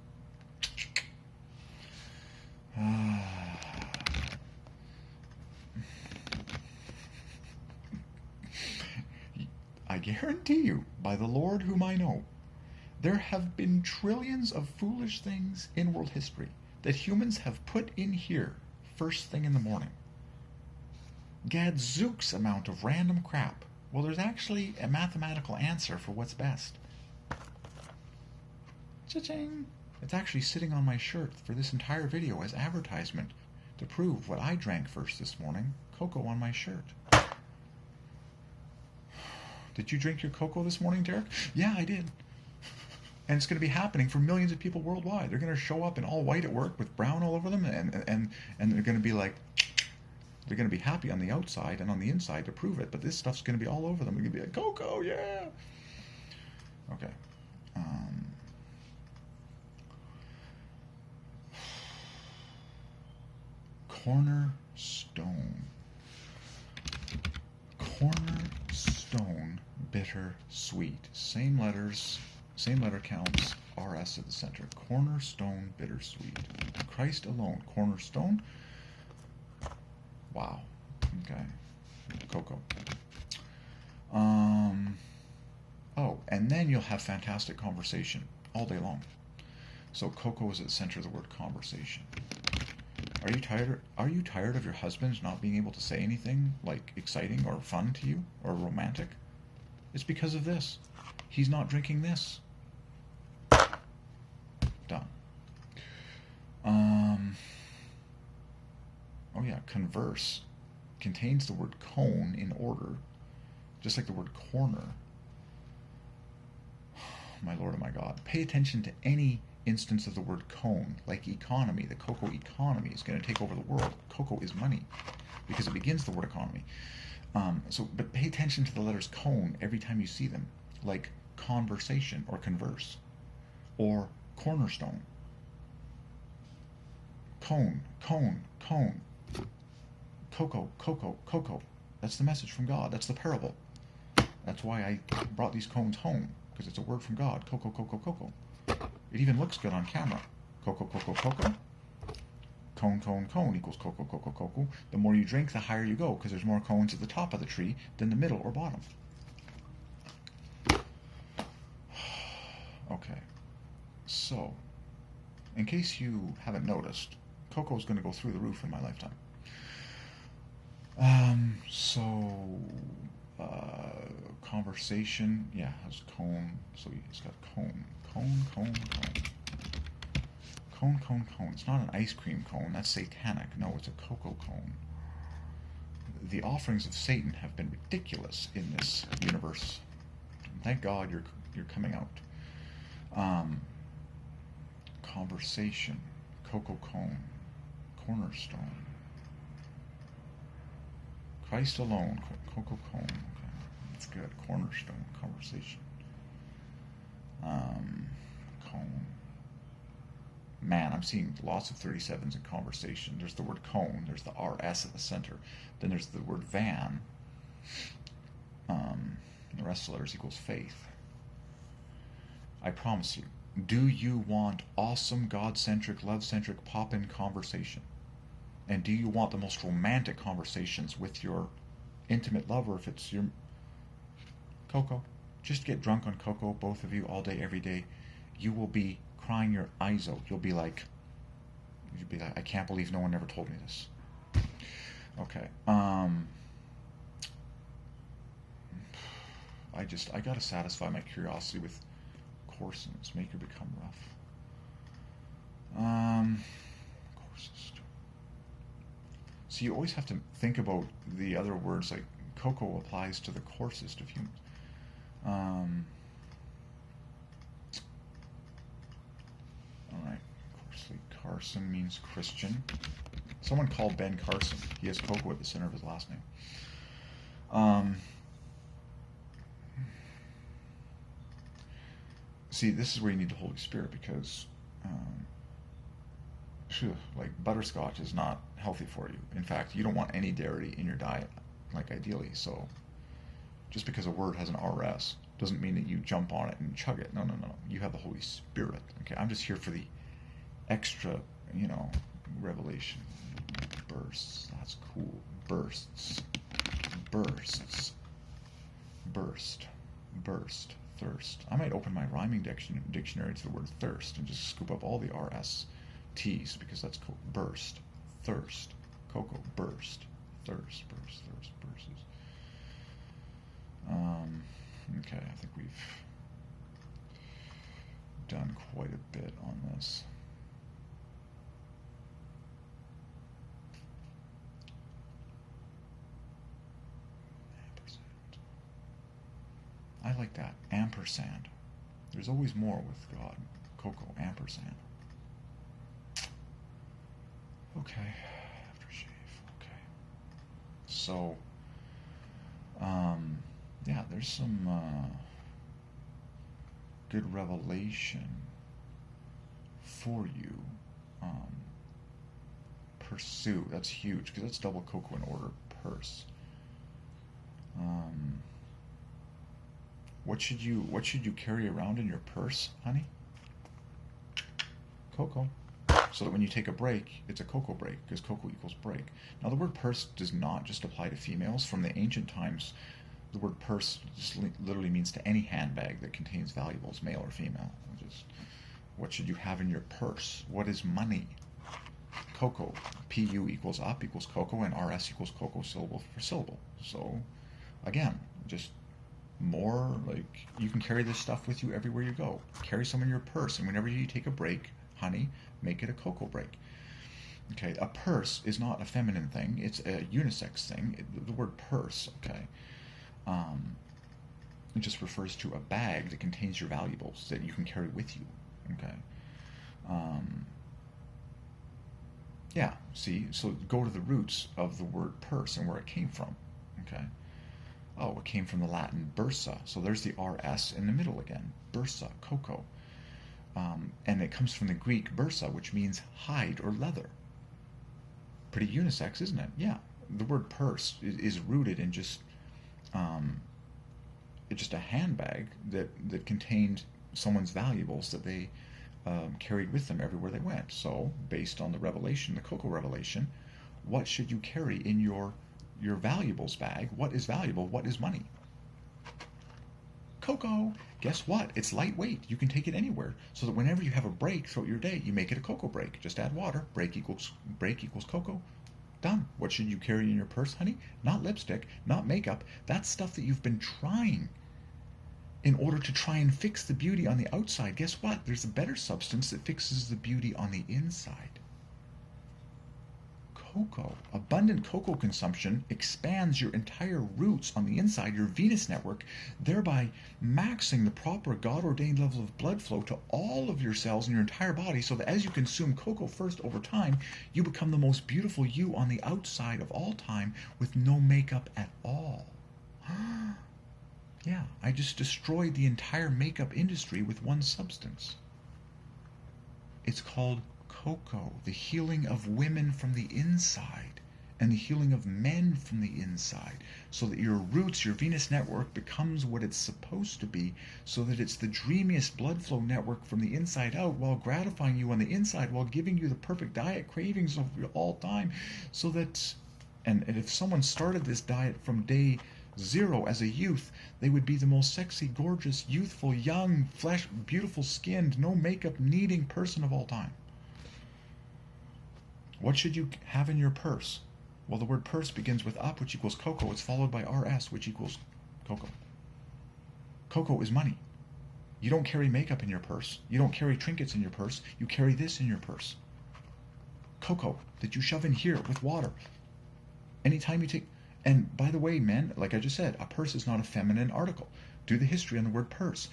I guarantee you, by the Lord whom I know, there have been trillions of foolish things in world history that humans have put in here first thing in the morning. Gadzooks amount of random crap. Well, there's actually a mathematical answer for what's best. Cha-ching! It's actually sitting on my shirt for this entire video as advertisement to prove what I drank first this morning. Cocoa on my shirt. Did you drink your cocoa this morning, Derek? Yeah, I did. And it's going to be happening for millions of people worldwide. They're going to show up in all white at work with brown all over them, and they're going to be like, they're going to be happy on the outside and on the inside to prove it, but this stuff's going to be all over them. They're going to be like, cocoa, yeah! Okay. Cornerstone. Cornerstone, bitter, sweet. Same letters, same letter counts, RS at the center. Cornerstone, bitter, sweet. Christ alone. Cornerstone. Wow. Okay. Cocoa. Oh, and then you'll have fantastic conversation all day long. So cocoa is at the center of the word conversation. Are you tired of your husband not being able to say anything like exciting or fun to you or romantic? It's because of this. He's not drinking this. Done. Oh yeah, converse contains the word cone in order, just like the word corner. my Lord and my God. Pay attention to any instance of the word cone, like economy. The cocoa economy is going to take over the world. Cocoa is money, because it begins the word economy. But pay attention to the letters cone every time you see them, like conversation or converse, or cornerstone. Cone, cone, cone. Cocoa, cocoa, cocoa. That's the message from God. That's the parable. That's why I brought these cones home, because it's a word from God. Cocoa, cocoa, cocoa. It even looks good on camera. Cocoa, cocoa, cocoa. Cone, cone, cone equals cocoa, cocoa, cocoa. The more you drink, the higher you go, because there's more cones at the top of the tree than the middle or bottom. Okay. So, in case you haven't noticed, cocoa is going to go through the roof in my lifetime. Conversation, yeah, has cone, so it's got cone, cone, cone, cone. Cone, cone, cone. It's not an ice cream cone, that's satanic. No, it's a cocoa cone. The offerings of Satan have been ridiculous in this universe. Thank God you're coming out. Conversation, cocoa cone, cornerstone. Christ alone, cocoa cone. Okay, that's good. Cornerstone, conversation. Cone. Man, I'm seeing lots of 37s in conversation. There's the word cone. There's the RS at the center. Then there's the word van. And the rest of the letters equals faith. I promise you. Do you want awesome, God-centric, love-centric, pop-in conversation? And do you want the most romantic conversations with your intimate lover, if it's your cocoa? Just get drunk on cocoa, both of you, all day, every day. You will be crying your eyes out. You'll be like, I can't believe no one ever told me this. Okay. I gotta satisfy my curiosity with coarseness. Make her become rough. Coarsest. So you always have to think about the other words, like cocoa applies to the coarsest of humans. Alright, coarsely. Carson means Christian. Someone called Ben Carson. He has cocoa at the center of his last name. See, this is where you need the Holy Spirit, because like butterscotch is not healthy for you. In fact, you don't want any dairy in your diet, like ideally. So just because a word has an RS doesn't mean that you jump on it and chug it. No. You have the Holy Spirit. Okay, I'm just here for the extra, revelation. Bursts. That's cool. Bursts. Bursts. Burst. Burst. Thirst. I might open my rhyming dictionary to the word thirst and just scoop up all the RSTs, because that's cool. Burst. Thirst. Cocoa. Burst. Thirst. Burst. Thirst. Bursts. Okay, I think we've done quite a bit on this. I like that. Ampersand. There's always more with God. Cocoa. Ampersand. Okay. Aftershave. Okay. So, yeah, there's some good revelation for you. Pursue. That's huge, because that's double cocoa in order. Purse. What should you carry around in your purse, honey? Cocoa. So that when you take a break, it's a cocoa break, because cocoa equals break. Now, the word purse does not just apply to females. From the ancient times, the word purse just literally means to any handbag that contains valuables, male or female. Just, what should you have in your purse? What is money? Cocoa. PU equals up equals cocoa, and RS equals cocoa, syllable for syllable. So, again, just more, like, you can carry this stuff with you everywhere you go. Carry some in your purse, and whenever you take a break, honey, make it a cocoa break. Okay, a purse is not a feminine thing, it's a unisex thing. The word purse, okay, It just refers to a bag that contains your valuables that you can carry with you. Okay. Yeah, see, so go to the roots of the word purse and where it came from. Okay. Oh, it came from the Latin bursa. So there's the RS in the middle again. Bursa, cocoa. And it comes from the Greek bursa, which means hide or leather. Pretty unisex, isn't it? Yeah. The word purse is rooted in just a handbag that contained someone's valuables that they carried with them everywhere they went. So, based on the revelation, the cocoa revelation, what should you carry in your valuables bag? What is valuable? What is money? Cocoa. Guess what? It's lightweight. You can take it anywhere. So that whenever you have a break throughout your day, you make it a cocoa break. Just add water. Break equals cocoa. Done. What should you carry in your purse, honey? Not lipstick, not makeup. That's stuff that you've been trying in order to try and fix the beauty on the outside. Guess what? There's a better substance that fixes the beauty on the inside. Cocoa. Abundant cocoa consumption expands your entire roots on the inside, your venous network, thereby maxing the proper God-ordained level of blood flow to all of your cells in your entire body, so that as you consume cocoa first over time, you become the most beautiful you on the outside of all time with no makeup at all. Yeah, I just destroyed the entire makeup industry with one substance. It's called cocoa, the healing of women from the inside and the healing of men from the inside, so that your roots, your venous network, becomes what it's supposed to be, so that it's the dreamiest blood flow network from the inside out, while gratifying you on the inside, while giving you the perfect diet cravings of all time, so that, and if someone started this diet from day 0 as a youth, they would be the most sexy, gorgeous, youthful, young, flesh, beautiful skinned, no makeup needing person of all time. What should you have in your purse? Well, the word purse begins with up, which equals cocoa. It's followed by RS, which equals cocoa. Cocoa is money. You don't carry makeup in your purse. You don't carry trinkets in your purse. You carry this in your purse. Cocoa that you shove in here with water. Anytime you take... And by the way, men, like I just said, a purse is not a feminine article. Do the history on the word purse.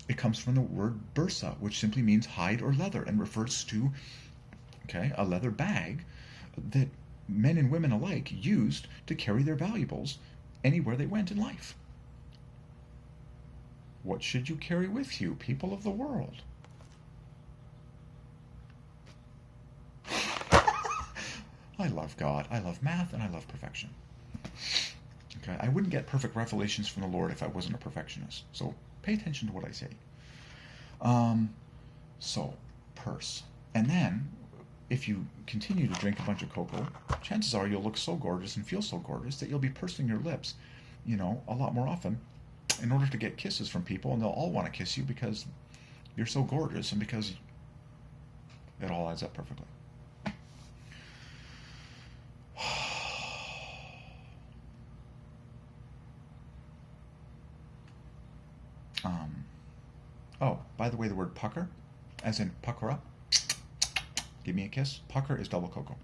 It comes from the word bursa, which simply means hide or leather, and refers to a leather bag that men and women alike used to carry their valuables anywhere they went in life. What should you carry with you, people of the world? I love God, I love math, and I love perfection. Okay, I wouldn't get perfect revelations from the Lord if I wasn't a perfectionist. So pay attention to what I say. So, purse. And then, if you continue to drink a bunch of cocoa, chances are you'll look so gorgeous and feel so gorgeous that you'll be pursing your lips, a lot more often in order to get kisses from people, and they'll all want to kiss you because you're so gorgeous and because it all adds up perfectly. Oh, by the way, the word pucker, as in pucker up, give me a kiss, pucker is double cocoa.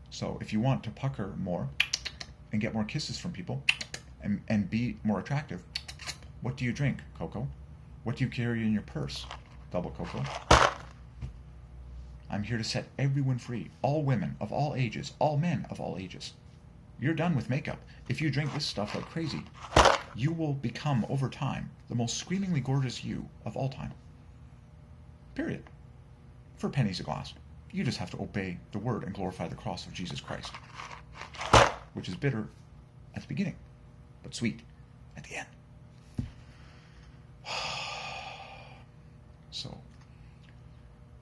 So if you want to pucker more and get more kisses from people and be more attractive, what do you drink? Cocoa. What do you carry in your purse? Double cocoa. I'm here to set everyone free. All women of all ages, all men of all ages. You're done with makeup. If you drink this stuff like crazy, you will become, over time, the most screamingly gorgeous you of all time. Period. For pennies a glass. You just have to obey the word and glorify the cross of Jesus Christ, which is bitter at the beginning, but sweet at the end.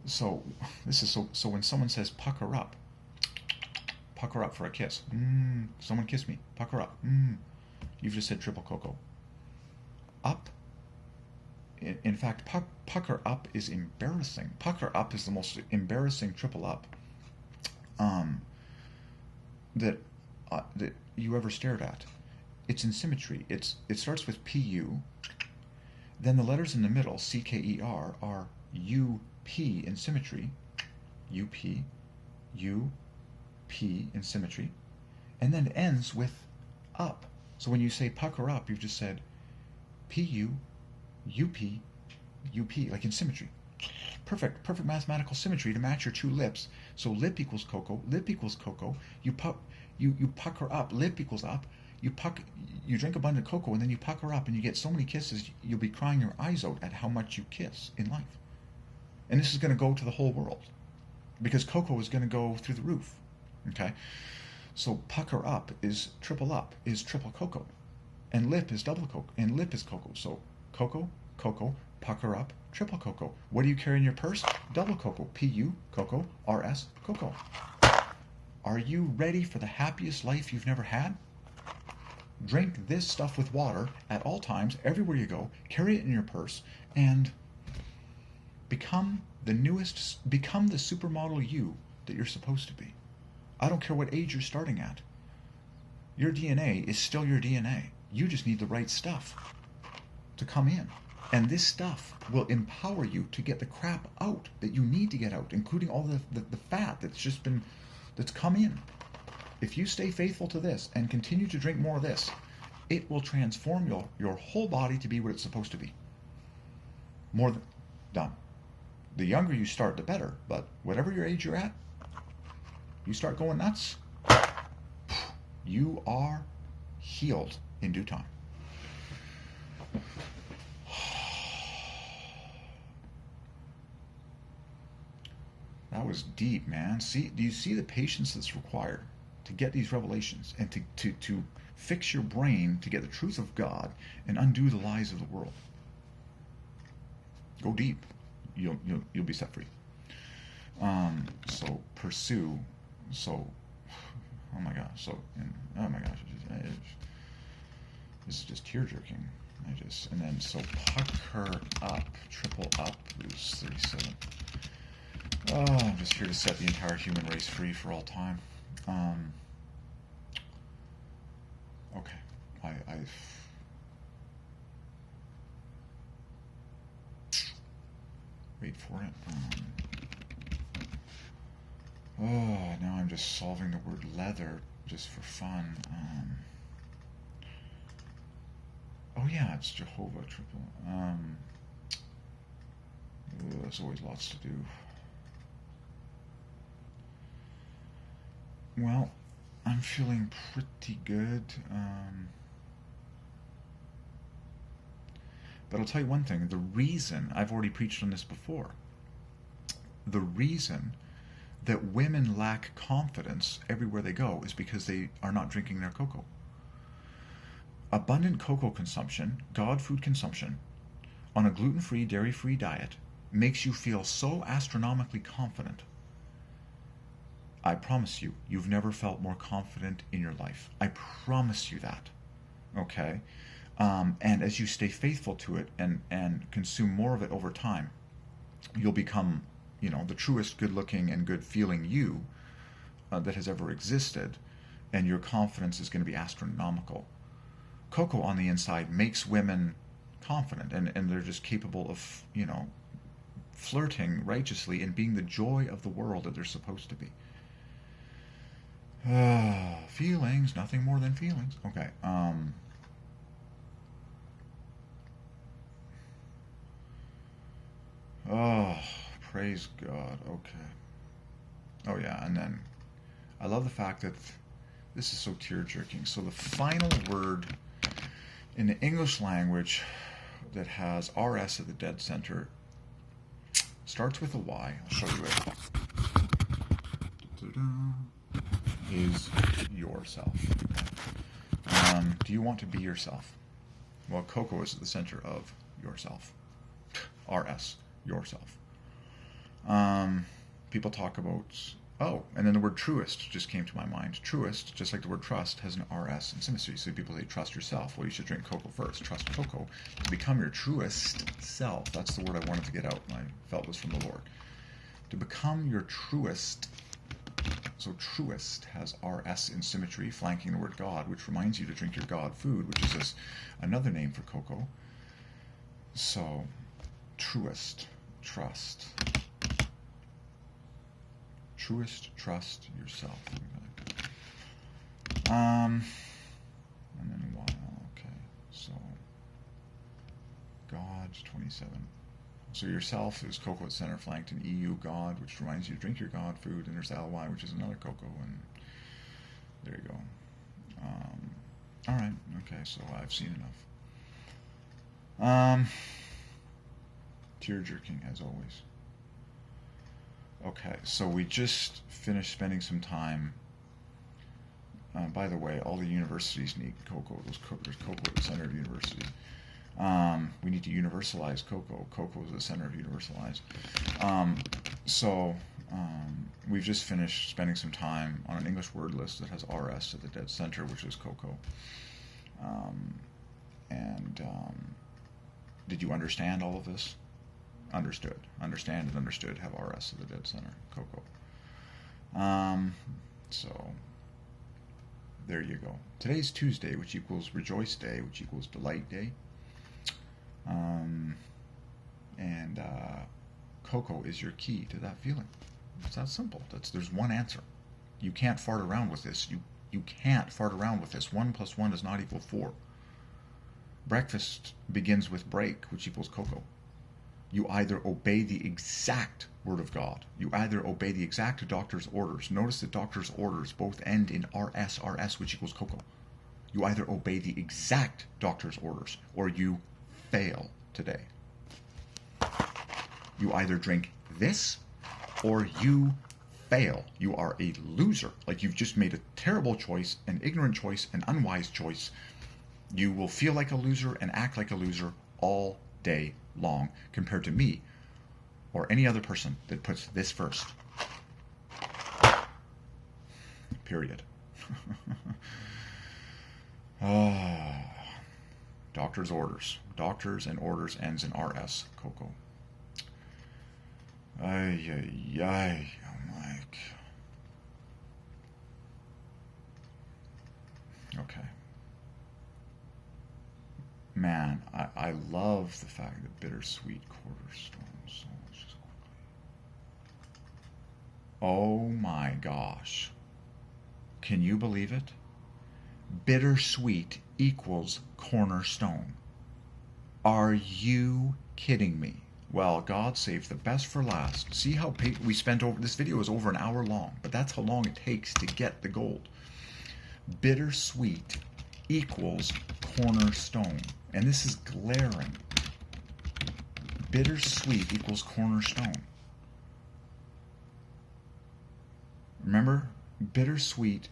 So this is so when someone says pucker up for a kiss. Someone kiss me. Pucker up. You've just said triple cocoa. Up. In fact, pucker up is embarrassing. Pucker up is the most embarrassing triple up that you ever stared at. It's in symmetry. It starts with PU. Then the letters in the middle, CKER, are UP in symmetry. UP in symmetry. And then it ends with up. So when you say pucker up, you've just said P-U-U-P, U-P, like in symmetry. Perfect mathematical symmetry to match your two lips. So lip equals cocoa, lip equals cocoa. You pucker up, lip equals up. You drink abundant cocoa, and then you pucker up, and you get so many kisses, you'll be crying your eyes out at how much you kiss in life. And this is going to go to the whole world, because cocoa is going to go through the roof. Okay? So pucker up is triple cocoa. And lip is double cocoa. And lip is cocoa. So cocoa, pucker up, triple cocoa. What do you carry in your purse? Double cocoa. P-U, cocoa, R-S, cocoa. Are you ready for the happiest life you've never had? Drink this stuff with water at all times, everywhere you go. Carry it in your purse, and become the supermodel you that you're supposed to be. I don't care what age you're starting at. Your DNA is still your DNA. You just need the right stuff to come in. And this stuff will empower you to get the crap out that you need to get out, including all the fat that's come in. If you stay faithful to this and continue to drink more of this, it will transform your whole body to be what it's supposed to be. More than done. The younger you start, the better. But whatever your age you're at, you start going nuts, you are healed in due time. That was deep, man. Do you see the patience that's required to get these revelations and to fix your brain to get the truth of God and undo the lies of the world? Go deep. You'll be set free. So pursue. So, oh my gosh. So, oh my gosh. This is just tear jerking. And then so pucker up, triple up is 37. Oh, I'm just here to set the entire human race free for all time. Okay, I've wait for it. Now I'm just solving the word leather just for fun. Oh yeah, it's Jehovah triple. There's always lots to do. Well, I'm feeling pretty good. But I'll tell you one thing. The reason, I've already preached on this before, the reason that women lack confidence everywhere they go is because they are not drinking their cocoa. Abundant cocoa consumption, God food consumption, on a gluten-free, dairy-free diet makes you feel so astronomically confident. I promise you, you've never felt more confident in your life. I promise you that. Okay? And as you stay faithful to it and consume more of it over time, you'll become, the truest good-looking and good-feeling you that has ever existed, and your confidence is going to be astronomical. Cocoa on the inside makes women confident, and they're just capable of, flirting righteously and being the joy of the world that they're supposed to be. Feelings, nothing more than feelings. Okay. Oh, praise God. Okay. Oh yeah, and then I love the fact that this is so tear-jerking. So the final word in the English language that has RS at the dead center starts with a Y. I'll show you it. Is yourself. Do you want to be yourself? Well, cocoa is at the center of yourself. RS, yourself. People talk about, and then the word truest just came to my mind. Truest, just like the word trust, has an RS in symmetry. So people say trust yourself. Well, you should drink cocoa first. Trust cocoa to become your truest self. That's the word I wanted to get out, and I felt was from the Lord. To become your truest. So truest has RS in symmetry, flanking the word God, which reminds you to drink your God food, which is another name for cocoa. So truest, trust. Truest, trust yourself. And then Y. Badge 27. So yourself is cocoa at center, flanked in EU God, which reminds you to drink your God food, and there's LY, which is another cocoa, and there you go. All right, okay, so I've seen enough. Tear jerking as always. Okay, so we just finished spending some time. By the way, all the universities need cocoa. There's cocoa at the center of university. We need to universalize cocoa. Cocoa is the center of universalize. We've just finished spending some time on an English word list that has RS at the dead center, which is cocoa. Did you understand all of this? Understood. Understand and understood have RS at the dead center, cocoa. So there you go. Today's Tuesday, which equals Rejoice Day, which equals Delight Day. Cocoa is your key to that feeling. It's that simple. There's one answer. You can't fart around with this. You can't fart around with this. 1 + 1 does not equal 4. Breakfast begins with break, which equals cocoa. You either obey the exact word of God. You either obey the exact doctor's orders. Notice that doctor's orders both end in RS, which equals cocoa. You either obey the exact doctor's orders, or you fail today. You either drink this, or you fail. You are a loser. Like you've just made a terrible choice, an ignorant choice, an unwise choice. You will feel like a loser and act like a loser all day long, compared to me or any other person that puts this first. Period. Doctor's orders. Doctors and orders ends in RS, cocoa. Ay, ay, ay, Mike. Okay. Man, I love the fact that bittersweet cornerstone so much as quickly. Oh my gosh. Can you believe it? Bittersweet equals cornerstone. Are you kidding me? Well, God saved the best for last. See how we spent over... This video is over an hour long, but that's how long it takes to get the gold. Bittersweet equals cornerstone. And this is glaring. Bittersweet equals cornerstone. Remember? Bittersweet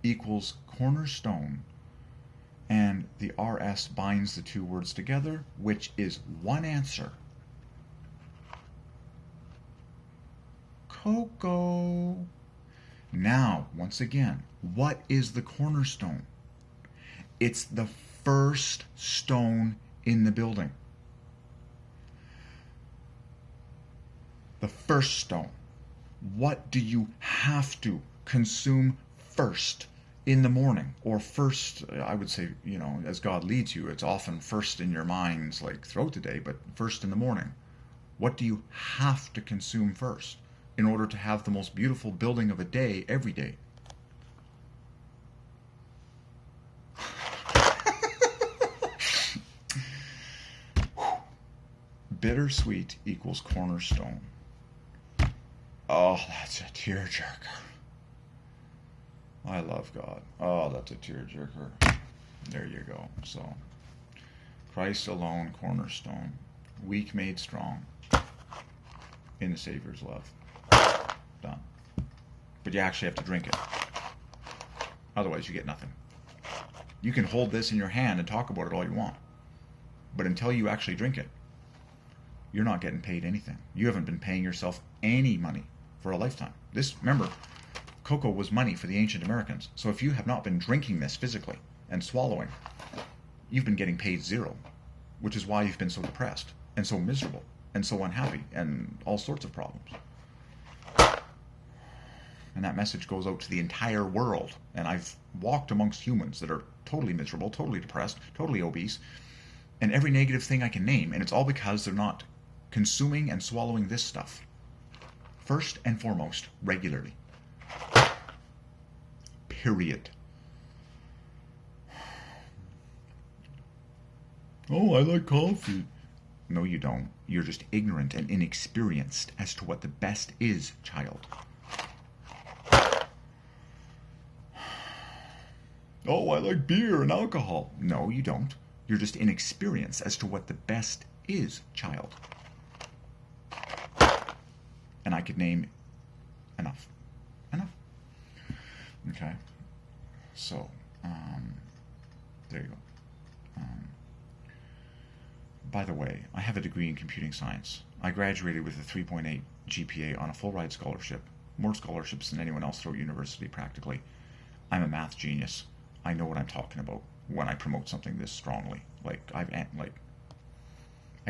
equals cornerstone, and the RS binds the two words together, which is one answer. Cocoa. Now, once again, what is the cornerstone? It's the first stone in the building. The first stone. What do you have to consume first in the morning? Or first, I would say, as God leads you, it's often first in your minds, like throughout the day, but first in the morning. What do you have to consume first in order to have the most beautiful building of a day every day? Bittersweet equals cornerstone. Oh, that's a tearjerker. I love God. Oh, that's a tearjerker. There you go. So, Christ alone, cornerstone, weak made strong, in the Savior's love. Done. But you actually have to drink it. Otherwise, you get nothing. You can hold this in your hand and talk about it all you want. But until you actually drink it, you're not getting paid anything. You haven't been paying yourself any money for a lifetime. Remember, cocoa was money for the ancient Americans. So if you have not been drinking this physically and swallowing, you've been getting paid zero, which is why you've been so depressed and so miserable and so unhappy and all sorts of problems. And that message goes out to the entire world. And I've walked amongst humans that are totally miserable, totally depressed, totally obese, and every negative thing I can name. And it's all because they're not consuming and swallowing this stuff first and foremost, regularly. Period. Oh, I like coffee. No, you don't. You're just ignorant and inexperienced as to what the best is, child. Oh, I like beer and alcohol. No, you don't. You're just inexperienced as to what the best is, child. And I could name enough. Okay. So, there you go. By the way, I have a degree in computing science. I graduated with a 3.8 GPA on a full ride scholarship. More scholarships than anyone else throughout university, practically. I'm a math genius. I know what I'm talking about when I promote something this strongly. I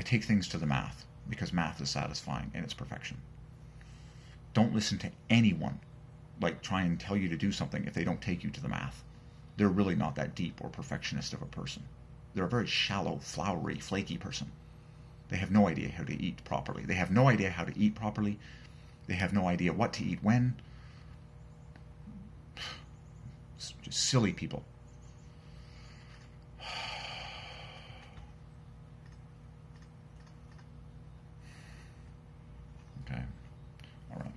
take things to the math because math is satisfying in its perfection. Don't listen to anyone try and tell you to do something if they don't take you to the math. They're really not that deep or perfectionist of a person. They're a very shallow, flowery, flaky person. They have no idea how to eat properly. They have no idea how to eat properly. They have no idea what to eat when. Just silly people. Okay. All right.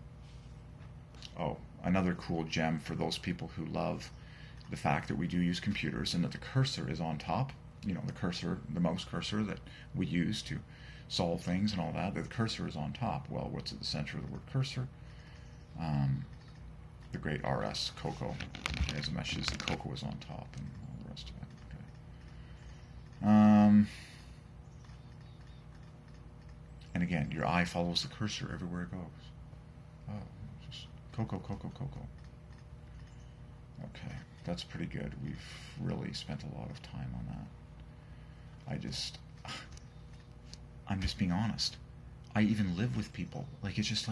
Oh, another cool gem for those people who love the fact that we do use computers and that the cursor is on top. The cursor, the mouse cursor that we use to solve things and all that. The cursor is on top. Well, what's at the center of the word cursor? The great RS, Coco. As it meshes, the Coco is on top and all the rest of it. Okay. And again, your eye follows the cursor everywhere it goes. Oh, just Coco, Coco, Coco. Okay, that's pretty good. We've really spent a lot of time on that. I'm just being honest. I even live with people. It's just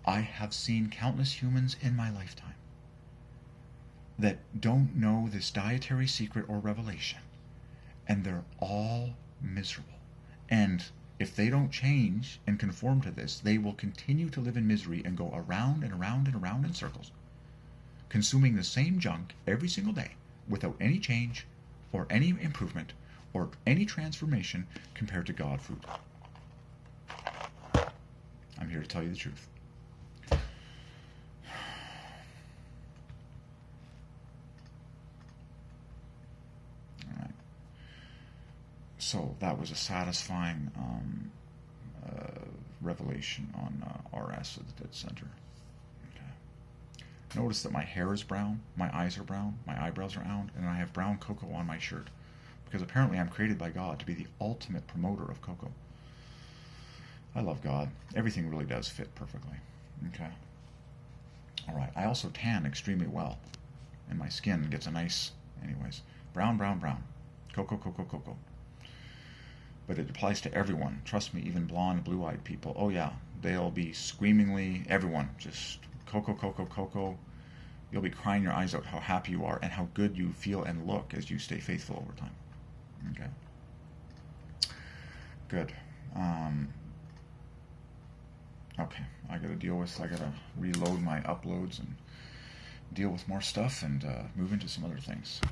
I have seen countless humans in my lifetime that don't know this dietary secret or revelation, and they're all miserable. And if they don't change and conform to this, they will continue to live in misery and go around and around and around in circles, consuming the same junk every single day without any change or any improvement or any transformation compared to God food. I'm here to tell you the truth. So that was a satisfying revelation on RS at the dead center. Okay. Notice that my hair is brown, my eyes are brown, my eyebrows are brown, and I have brown cocoa on my shirt. Because apparently I'm created by God to be the ultimate promoter of cocoa. I love God. Everything really does fit perfectly. Okay. All right. I also tan extremely well. And my skin gets a nice, anyways, brown, brown, brown. Cocoa, cocoa, cocoa. But it applies to everyone. Trust me, even blonde, blue-eyed people. Oh yeah, they'll be screamingly, everyone, just cocoa, cocoa, cocoa. You'll be crying your eyes out how happy you are and how good you feel and look as you stay faithful over time. Okay. Good. Okay, I gotta reload my uploads and deal with more stuff and move into some other things.